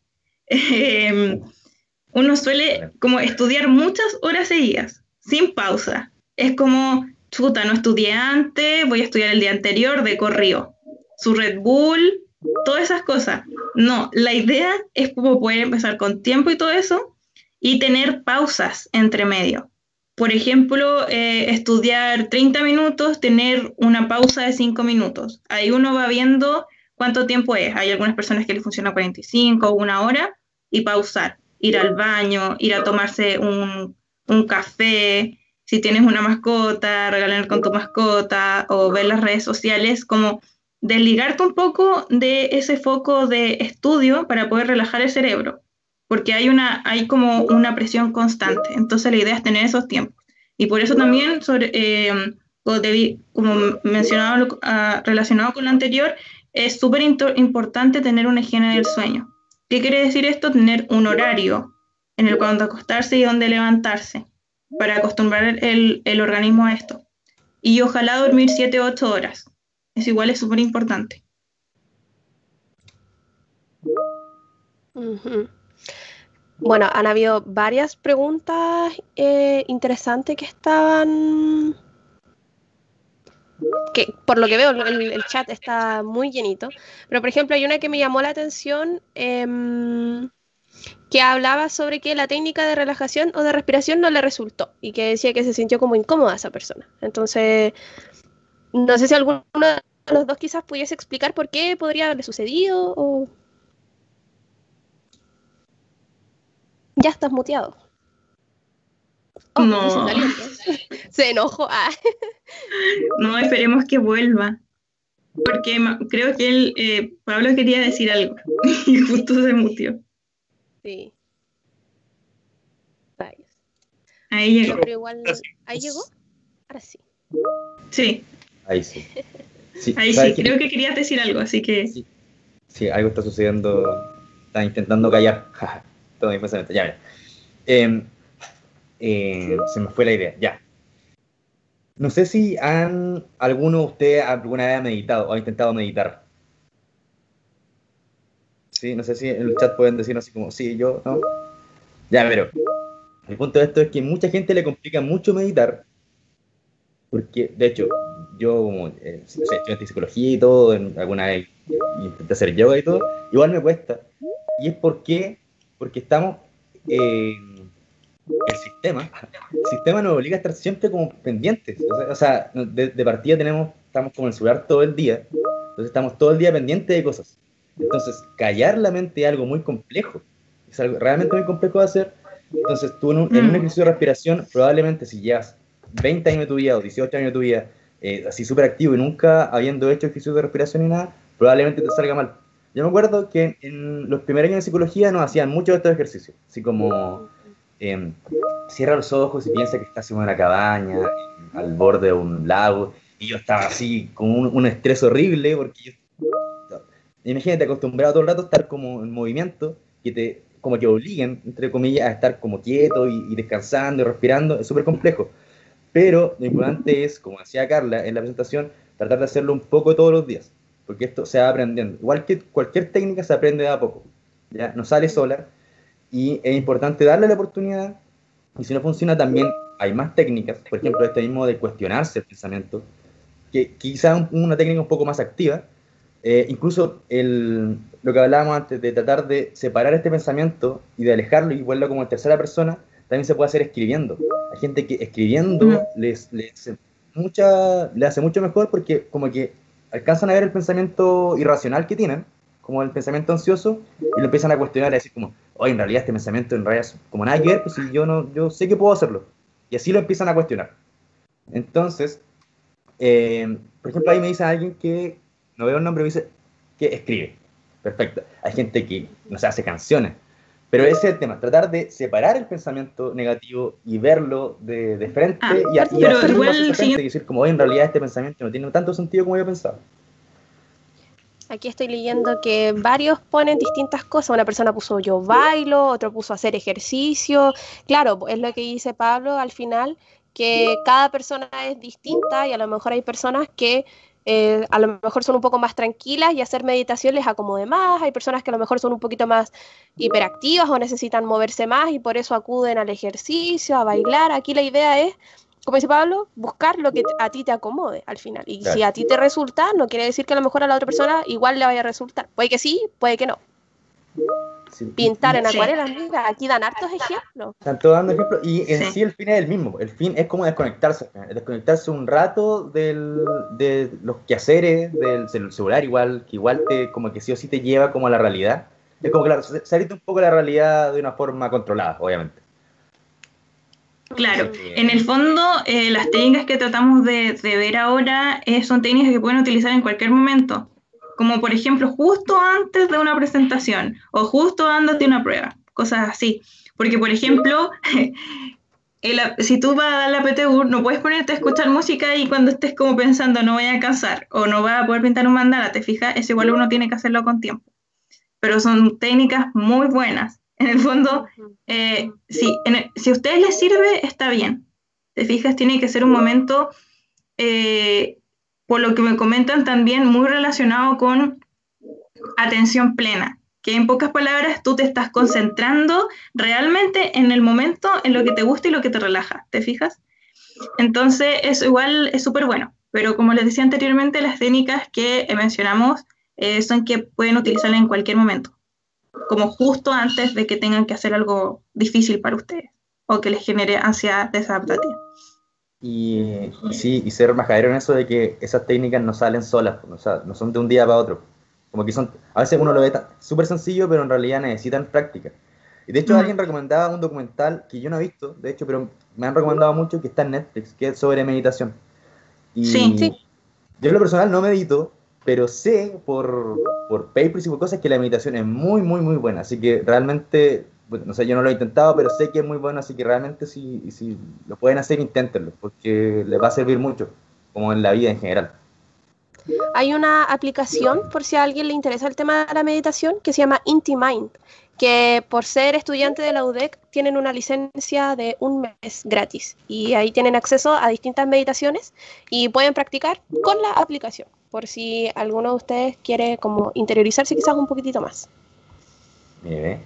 Speaker 3: uno suele como estudiar muchas horas seguidas, sin pausa. Es como, chuta, no estudié antes, voy a estudiar el día anterior de corrido. Su Red Bull, todas esas cosas. No, la idea es como poder empezar con tiempo y todo eso, y tener pausas entre medio. Por ejemplo, estudiar 30 minutos, tener una pausa de 5 minutos. Ahí uno va viendo cuánto tiempo es. Hay algunas personas que les funciona 45 o 1 hora, y pausar, ir al baño, ir a tomarse un café, si tienes una mascota, regalar con tu mascota, o ver las redes sociales, como desligarte un poco de ese foco de estudio para poder relajar el cerebro, porque hay como una presión constante. Entonces la idea es tener esos tiempos. Y por eso también, como mencionado, relacionado con lo anterior, es súper importante tener una higiene del sueño. ¿Qué quiere decir esto? Tener un horario en el cuando acostarse y donde levantarse, para acostumbrar el organismo a esto. Y ojalá dormir 7 o 8 horas. Es igual, es súper importante.
Speaker 4: Uh-huh. Bueno, han habido varias preguntas interesantes que estaban... que por lo que veo el chat está muy llenito, pero por ejemplo hay una que me llamó la atención, que hablaba sobre que la técnica de relajación o de respiración no le resultó, y que decía que se sintió como incómoda a esa persona. Entonces, no sé si alguno de los dos quizás pudiese explicar por qué podría haberle sucedido, o... Ya estás muteado. Oh,
Speaker 3: no.
Speaker 4: Se enojó.
Speaker 3: No, esperemos que vuelva. Porque creo que Pablo quería decir algo y justo se muteó.
Speaker 4: Sí. Vaya.
Speaker 3: Ahí llegó.
Speaker 4: Pero igual, ¿ahí llegó? Ahora sí.
Speaker 3: Sí.
Speaker 1: Ahí sí.
Speaker 3: Ahí sí, creo que querías decir algo, así que...
Speaker 1: Sí, algo está sucediendo. Está intentando callar. Todo mi pensamiento. Ya, mira. Se me fue la idea. Ya. No sé si alguno de ustedes alguna vez ha meditado o ha intentado meditar. Sí, no sé si en el chat pueden decir así como, sí, yo, no. Ya, pero el punto de esto es que mucha gente le complica mucho meditar, porque, de hecho, yo como estudiante de psicología y todo, alguna vez intenté hacer yoga y todo, igual me cuesta. Y es porque estamos... el sistema nos obliga a estar siempre como pendientes. O sea, de partida estamos como en el celular todo el día, entonces estamos todo el día pendientes de cosas. Entonces, callar la mente es algo muy complejo, es algo realmente muy complejo de hacer. Entonces, tú en un ejercicio de respiración, probablemente si llevas 20 años de tu vida o 18 años de tu vida así súper activo y nunca habiendo hecho ejercicios de respiración ni nada, probablemente te salga mal. Yo me acuerdo que en los primeros años de psicología nos hacían muchos de estos ejercicios, así como cierra los ojos y piensa que estás en una cabaña al borde de un lago, y yo estaba así con un estrés horrible, porque imagínate, acostumbrado todo el rato a estar como en movimiento, que como que obliguen, entre comillas, a estar como quieto y descansando y respirando, es súper complejo. Pero lo importante es, como decía Carla en la presentación, tratar de hacerlo un poco todos los días, porque esto se va aprendiendo. Igual que cualquier técnica se aprende de a poco, ¿ya? No sale sola, y es importante darle la oportunidad, y si no funciona también hay más técnicas, por ejemplo, este mismo de cuestionarse el pensamiento, que quizás una técnica un poco más activa, incluso lo que hablábamos antes, de tratar de separar este pensamiento y de alejarlo y verlo como en tercera persona, también se puede hacer escribiendo. Hay gente que escribiendo le hace mucho mejor, porque como que alcanzan a ver el pensamiento irracional que tienen, como el pensamiento ansioso, y lo empiezan a cuestionar, a decir como, oye, en realidad este pensamiento en realidad es como nada que ver, pues si yo sé que puedo hacerlo. Y así lo empiezan a cuestionar. Entonces, por ejemplo, ahí me dice alguien que, no veo el nombre, me dice que escribe. Perfecto. Hay gente que, no sé, hace canciones. Pero ese es el tema, tratar de separar el pensamiento negativo y verlo de frente y hacerlo de frente y decir como, oye, en realidad este pensamiento no tiene tanto sentido como yo pensaba.
Speaker 4: Aquí estoy leyendo que varios ponen distintas cosas. Una persona puso yo bailo, otro puso hacer ejercicio. Claro, es lo que dice Pablo al final, que cada persona es distinta y a lo mejor hay personas que a lo mejor son un poco más tranquilas y hacer meditación les acomode más. Hay personas que a lo mejor son un poquito más hiperactivas o necesitan moverse más y por eso acuden al ejercicio, a bailar. Aquí la idea es, como dice Pablo, buscar lo que a ti te acomode al final. Y claro, si a ti te resulta, no quiere decir que a lo mejor a la otra persona igual le vaya a resultar. Puede que sí, puede que no. Sí. Pintar en acuarelas, mira, aquí dan hartos ejemplos.
Speaker 1: Están todos dando ejemplos y en sí el fin es el mismo. El fin es como desconectarse un rato de los quehaceres del celular, igual te, como que sí o sí te lleva como a la realidad. Es como, claro, salirte un poco de la realidad de una forma controlada, obviamente.
Speaker 3: Claro, en el fondo las técnicas que tratamos de ver ahora son técnicas que pueden utilizar en cualquier momento, como por ejemplo justo antes de una presentación o justo antes de una prueba, cosas así. Porque por ejemplo, si tú vas a dar la PTU, no puedes ponerte a escuchar música y cuando estés como pensando no voy a cansar o no vas a poder pintar un mandala, ¿te fijas? Eso igual uno tiene que hacerlo con tiempo. Pero son técnicas muy buenas. En el fondo, si a ustedes les sirve, está bien. ¿Te fijas? Tiene que ser un momento, por lo que me comentan también, muy relacionado con atención plena. Que en pocas palabras tú te estás concentrando realmente en el momento, en lo que te gusta y lo que te relaja. ¿Te fijas? Entonces, eso igual es súper bueno. Pero como les decía anteriormente, las técnicas que mencionamos son que pueden utilizarlas en cualquier momento, como justo antes de que tengan que hacer algo difícil para ustedes o que les genere ansiedad desadaptativa.
Speaker 1: Y ser majadero en eso de que esas técnicas no salen solas, o sea, no son de un día para otro. Como que son, a veces uno lo ve súper sencillo, pero en realidad necesitan práctica. Y de hecho alguien recomendaba un documental que yo no he visto, de hecho, pero me han recomendado mucho, que está en Netflix, que es sobre meditación. Y sí. Yo en lo personal no medito, pero sé por papers y por cosas que la meditación es muy, muy, muy buena. Así que realmente, bueno, no sé, yo no lo he intentado, pero sé que es muy bueno, así que realmente si lo pueden hacer, inténtenlo, porque les va a servir mucho, como en la vida en general.
Speaker 4: Hay una aplicación, por si a alguien le interesa el tema de la meditación, que se llama IntiMind, que por ser estudiante de la UDEC tienen una licencia de 1 mes gratis y ahí tienen acceso a distintas meditaciones y pueden practicar con la aplicación, por si alguno de ustedes quiere como interiorizarse quizás un poquitito más.
Speaker 1: Bien.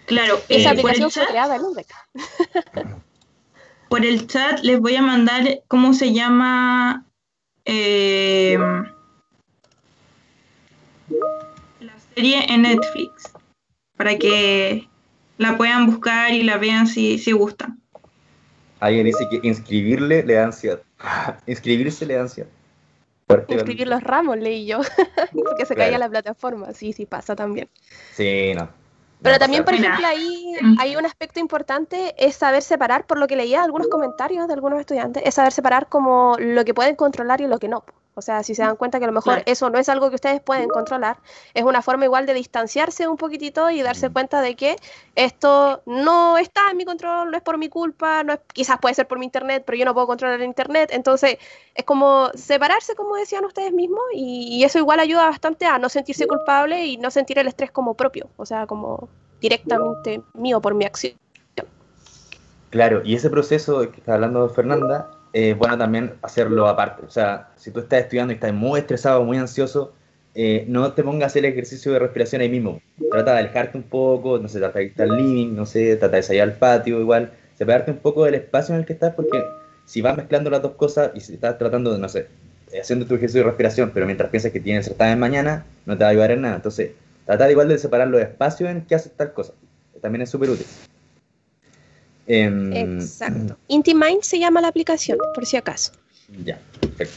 Speaker 3: Claro,
Speaker 4: esa aplicación fue creada en UDEC.
Speaker 3: Por el chat les voy a mandar cómo se llama la serie en Netflix, para que la puedan buscar y la vean si gustan.
Speaker 1: Alguien dice que inscribirle le da ansiedad. Inscribirse le da ansiedad.
Speaker 4: Inscribir los ramos, leí yo, porque se caía la plataforma. Sí, pasa también.
Speaker 1: Sí, no.
Speaker 4: Pero también, por ejemplo, ahí hay un aspecto importante, es saber separar, por lo que leía algunos comentarios de algunos estudiantes, es saber separar como lo que pueden controlar y lo que no. O sea, si se dan cuenta que a lo mejor eso no es algo que ustedes pueden controlar, es una forma igual de distanciarse un poquitito y darse cuenta de que esto no está en mi control, no es por mi culpa, no es, quizás puede ser por mi internet, pero yo no puedo controlar el internet. Entonces, es como separarse, como decían ustedes mismos, y eso igual ayuda bastante a no sentirse culpable y no sentir el estrés como propio, o sea, como directamente mío por mi acción.
Speaker 1: Claro, y ese proceso que está hablando Fernanda, es bueno también hacerlo aparte. O sea, si tú estás estudiando y estás muy estresado, muy ansioso, no te pongas a hacer el ejercicio de respiración ahí mismo. Trata de alejarte un poco, no sé, trata de irte al living, no sé, trata de salir al patio, igual, separarte un poco del espacio en el que estás, porque si vas mezclando las dos cosas y si estás tratando de, no sé, haciendo tu ejercicio de respiración, pero mientras piensas que tienes certamen mañana, no te va a ayudar en nada. Entonces, trata de igual de separar los espacios en que haces tal cosa. También es súper útil.
Speaker 4: Exacto. Inti-Mind se llama la aplicación, por si acaso.
Speaker 1: Ya, perfecto.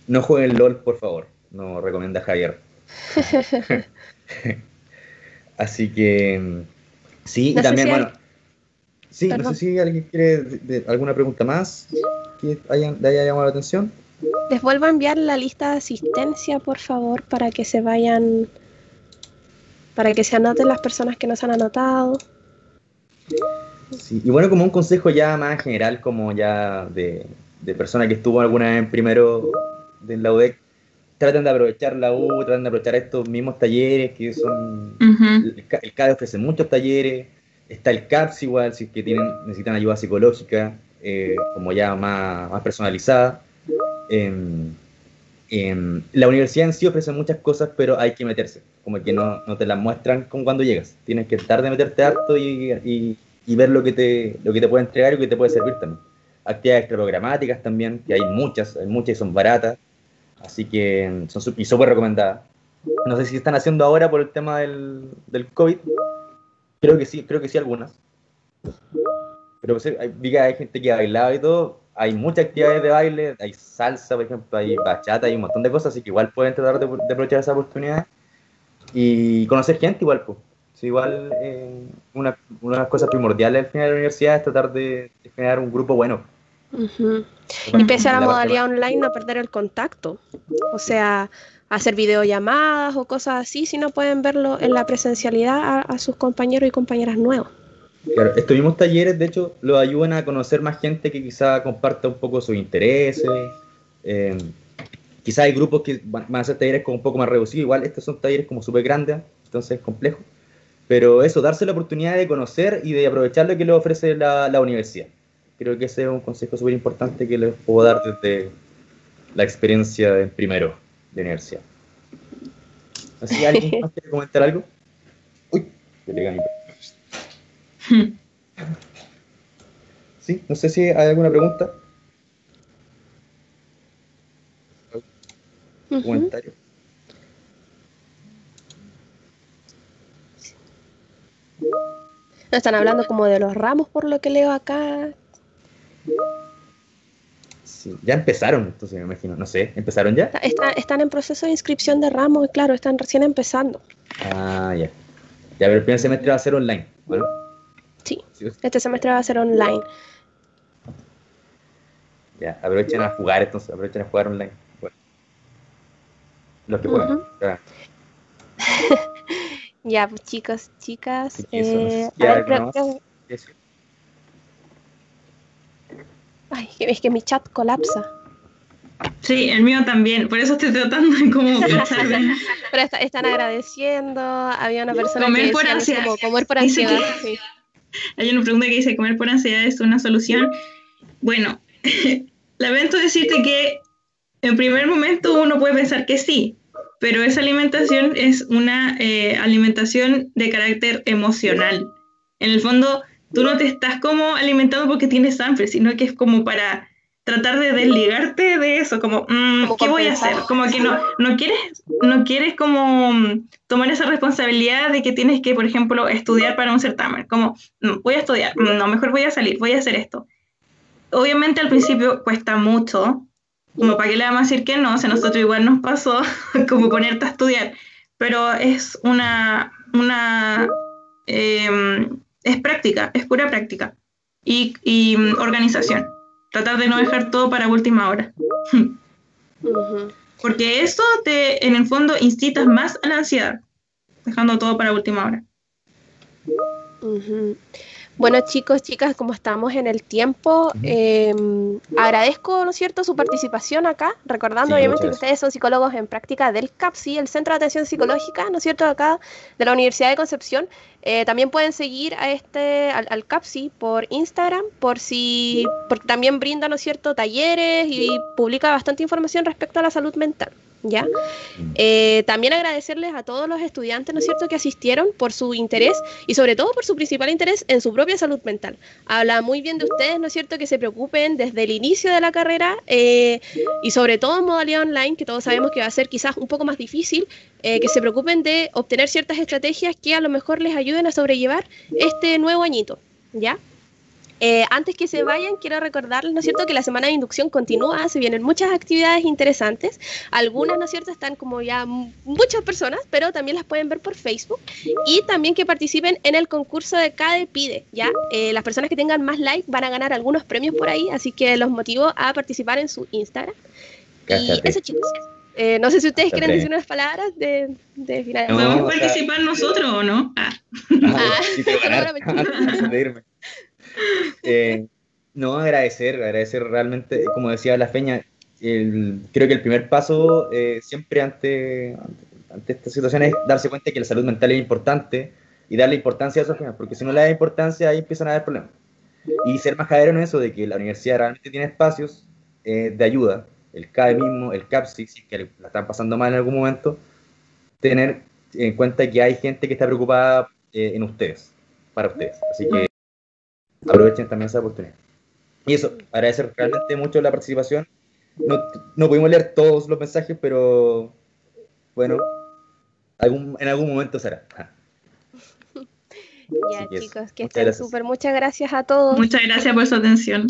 Speaker 1: No jueguen LOL, por favor. No recomienda Javier. Así que sí,
Speaker 4: No
Speaker 1: y
Speaker 4: sé
Speaker 1: también,
Speaker 4: si hay-
Speaker 1: bueno, sí, no
Speaker 4: Perdón.
Speaker 1: sé si alguien quiere alguna pregunta más que le haya llamado la atención.
Speaker 4: Les vuelvo a enviar la lista de asistencia, por favor, para que se vayan, para que se anoten las personas que no se han anotado.
Speaker 1: Sí, y bueno, como un consejo ya más general, como ya de persona que estuvo alguna vez en primero de la UDEC, traten de aprovechar la U, traten de aprovechar estos mismos talleres que son...
Speaker 3: Ujú.
Speaker 1: El CADE ofrece muchos talleres, está el CAPS igual, si es que necesitan ayuda psicológica, como ya más personalizada. La universidad en sí ofrece muchas cosas, pero hay que meterse, como que no te las muestran como cuando llegas. Tienes que tratar de meterte harto y ver lo que te puede entregar y lo que te puede servir también. Actividades extraprogramáticas también, que hay muchas y son baratas, así que son súper recomendadas. No sé si están haciendo ahora por el tema del COVID, creo que sí algunas. Pero pues, vi que hay gente que ha bailado y todo, hay muchas actividades de baile, hay salsa, por ejemplo, hay bachata, hay un montón de cosas, así que igual pueden tratar de aprovechar esa oportunidad y conocer gente igual, pues. Sí, igual una de las cosas primordiales al final de la universidad es tratar de generar un grupo bueno.
Speaker 4: Ujú.
Speaker 1: Bueno,
Speaker 4: Y pese a la
Speaker 1: la parte
Speaker 4: modalidad online, no perder el contacto. O sea, hacer videollamadas o cosas así, si no pueden verlo en la presencialidad a sus compañeros y compañeras nuevos.
Speaker 1: Claro, estos mismos talleres, de hecho, los ayudan a conocer más gente que quizá comparta un poco sus intereses. Eh, Quizá hay grupos que van a hacer talleres como un poco más reducidos. Igual estos son talleres como súper grandes, entonces es complejo. Pero eso, darse la oportunidad de conocer y de aprovechar lo que le ofrece la universidad. Creo que ese es un consejo súper importante que les puedo dar desde la experiencia en primero de universidad. ¿Así alguien más quiere comentar algo? Uy, que le gané. Sí, no sé si hay alguna pregunta,
Speaker 4: Ujú.
Speaker 1: comentario.
Speaker 4: No están hablando como de los ramos, por lo que leo acá.
Speaker 1: Sí, ya empezaron, entonces me imagino, no sé, ¿empezaron ya?
Speaker 4: Están en proceso de inscripción de ramos y claro, están recién empezando.
Speaker 1: Ah, ya. Ya, pero el primer semestre va a ser online. Bueno,
Speaker 4: Sí,
Speaker 1: sí,
Speaker 4: este semestre va a ser online.
Speaker 1: ya, aprovechen a jugar entonces, aprovechen a jugar online. Bueno, los que juegan.
Speaker 4: Ujú.
Speaker 1: Ya,
Speaker 4: Ya, pues chicos, chicas.
Speaker 1: así que eso, no sé si
Speaker 4: A
Speaker 1: hay
Speaker 4: ver,
Speaker 1: algo más que decir.
Speaker 4: ay, es que mi chat colapsa.
Speaker 3: Sí, el mío también, por eso estoy tratando de como pensar bien.
Speaker 4: Pero están agradeciendo. Había una persona
Speaker 3: Comer
Speaker 4: que
Speaker 3: por
Speaker 4: decía algo así
Speaker 3: ansiedad.
Speaker 4: como comer por
Speaker 3: Dice
Speaker 4: ansiedad.
Speaker 3: que-
Speaker 4: Sí.
Speaker 3: Hay una pregunta que dice, ¿comer por ansiedad es una solución? Bueno, lamento decirte que en primer momento uno puede pensar que sí, pero esa alimentación es una alimentación de carácter emocional. En el fondo, tú no te estás como alimentando porque tienes hambre, sino que es como para tratar de desligarte de eso, como,
Speaker 4: Como
Speaker 3: ¿qué voy a hacer?
Speaker 4: compensar.
Speaker 3: Como que no quieres como tomar esa responsabilidad de que tienes que, por ejemplo, estudiar para un certamen, como, voy a estudiar, no, mejor voy a salir, voy a hacer esto. Obviamente al principio cuesta mucho, como para qué le vamos a decir que no, o sea, a nosotros igual nos pasó como ponerte a estudiar, pero es es práctica, es pura práctica y organización, tratar de no dejar todo para última hora,
Speaker 4: Ujú.
Speaker 3: porque eso en el fondo incitas más a la ansiedad, dejando todo para última hora.
Speaker 4: Ujú. Bueno, chicos, chicas, como estamos en el tiempo, agradezco, ¿no es cierto?, su participación acá, recordando
Speaker 1: Sí,
Speaker 4: obviamente que
Speaker 1: muchas
Speaker 4: ustedes son psicólogos en práctica del CAPSI, el Centro de Atención Psicológica, ¿no es cierto?, acá de la Universidad de Concepción. También pueden seguir a al CAPSI por Instagram, porque también brinda, ¿no es cierto?, talleres y publica bastante información respecto a la salud mental, ¿ya? También agradecerles a todos los estudiantes, ¿no es cierto?, que asistieron por su interés y sobre todo por su principal interés en su propia salud mental. Habla muy bien de ustedes, ¿no es cierto?, que se preocupen desde el inicio de la carrera y sobre todo en modalidad online, que todos sabemos que va a ser quizás un poco más difícil, que se preocupen de obtener ciertas estrategias que a lo mejor les ayuden a sobrellevar este nuevo añito, ¿ya? Antes que se vayan, quiero recordarles, ¿no es cierto?, que la semana de inducción continúa, se vienen muchas actividades interesantes, algunas, ¿no es cierto?, están como ya muchas personas, pero también las pueden ver por Facebook, y también que participen en el concurso de CADE Pide, ¿ya? Las personas que tengan más likes van a ganar algunos premios por ahí, así que los motivo a participar en su Instagram.
Speaker 1: Cáchate.
Speaker 4: Y eso, chicos. No sé si ustedes
Speaker 1: Cáchate.
Speaker 4: quieren decir unas palabras de final.
Speaker 1: No,
Speaker 3: ¿Podemos
Speaker 1: o sea-
Speaker 3: participar nosotros o no?
Speaker 1: Sí, quiero ganar
Speaker 4: Ahora me-
Speaker 1: antes de irme. No, agradecer realmente, como decía la Feña, creo que el primer paso siempre ante esta situación es darse cuenta que la salud mental es importante y darle importancia a esos temas, porque si no le da importancia ahí empiezan a haber problemas. Y ser majadero en eso de que la universidad realmente tiene espacios de ayuda, el CAE mismo, el CAPSI, si es que la están pasando mal en algún momento, tener en cuenta que hay gente que está preocupada en ustedes, para ustedes. Así que aprovechen también esa oportunidad. Y eso, agradecer realmente mucho la participación. No pudimos leer todos los mensajes, pero bueno, en algún momento será.
Speaker 4: Ya,
Speaker 1: Así que eso.
Speaker 4: chicos, que
Speaker 1: Muchas
Speaker 4: estén
Speaker 1: gracias.
Speaker 4: súper. Muchas gracias a todos.
Speaker 3: Muchas gracias por su atención.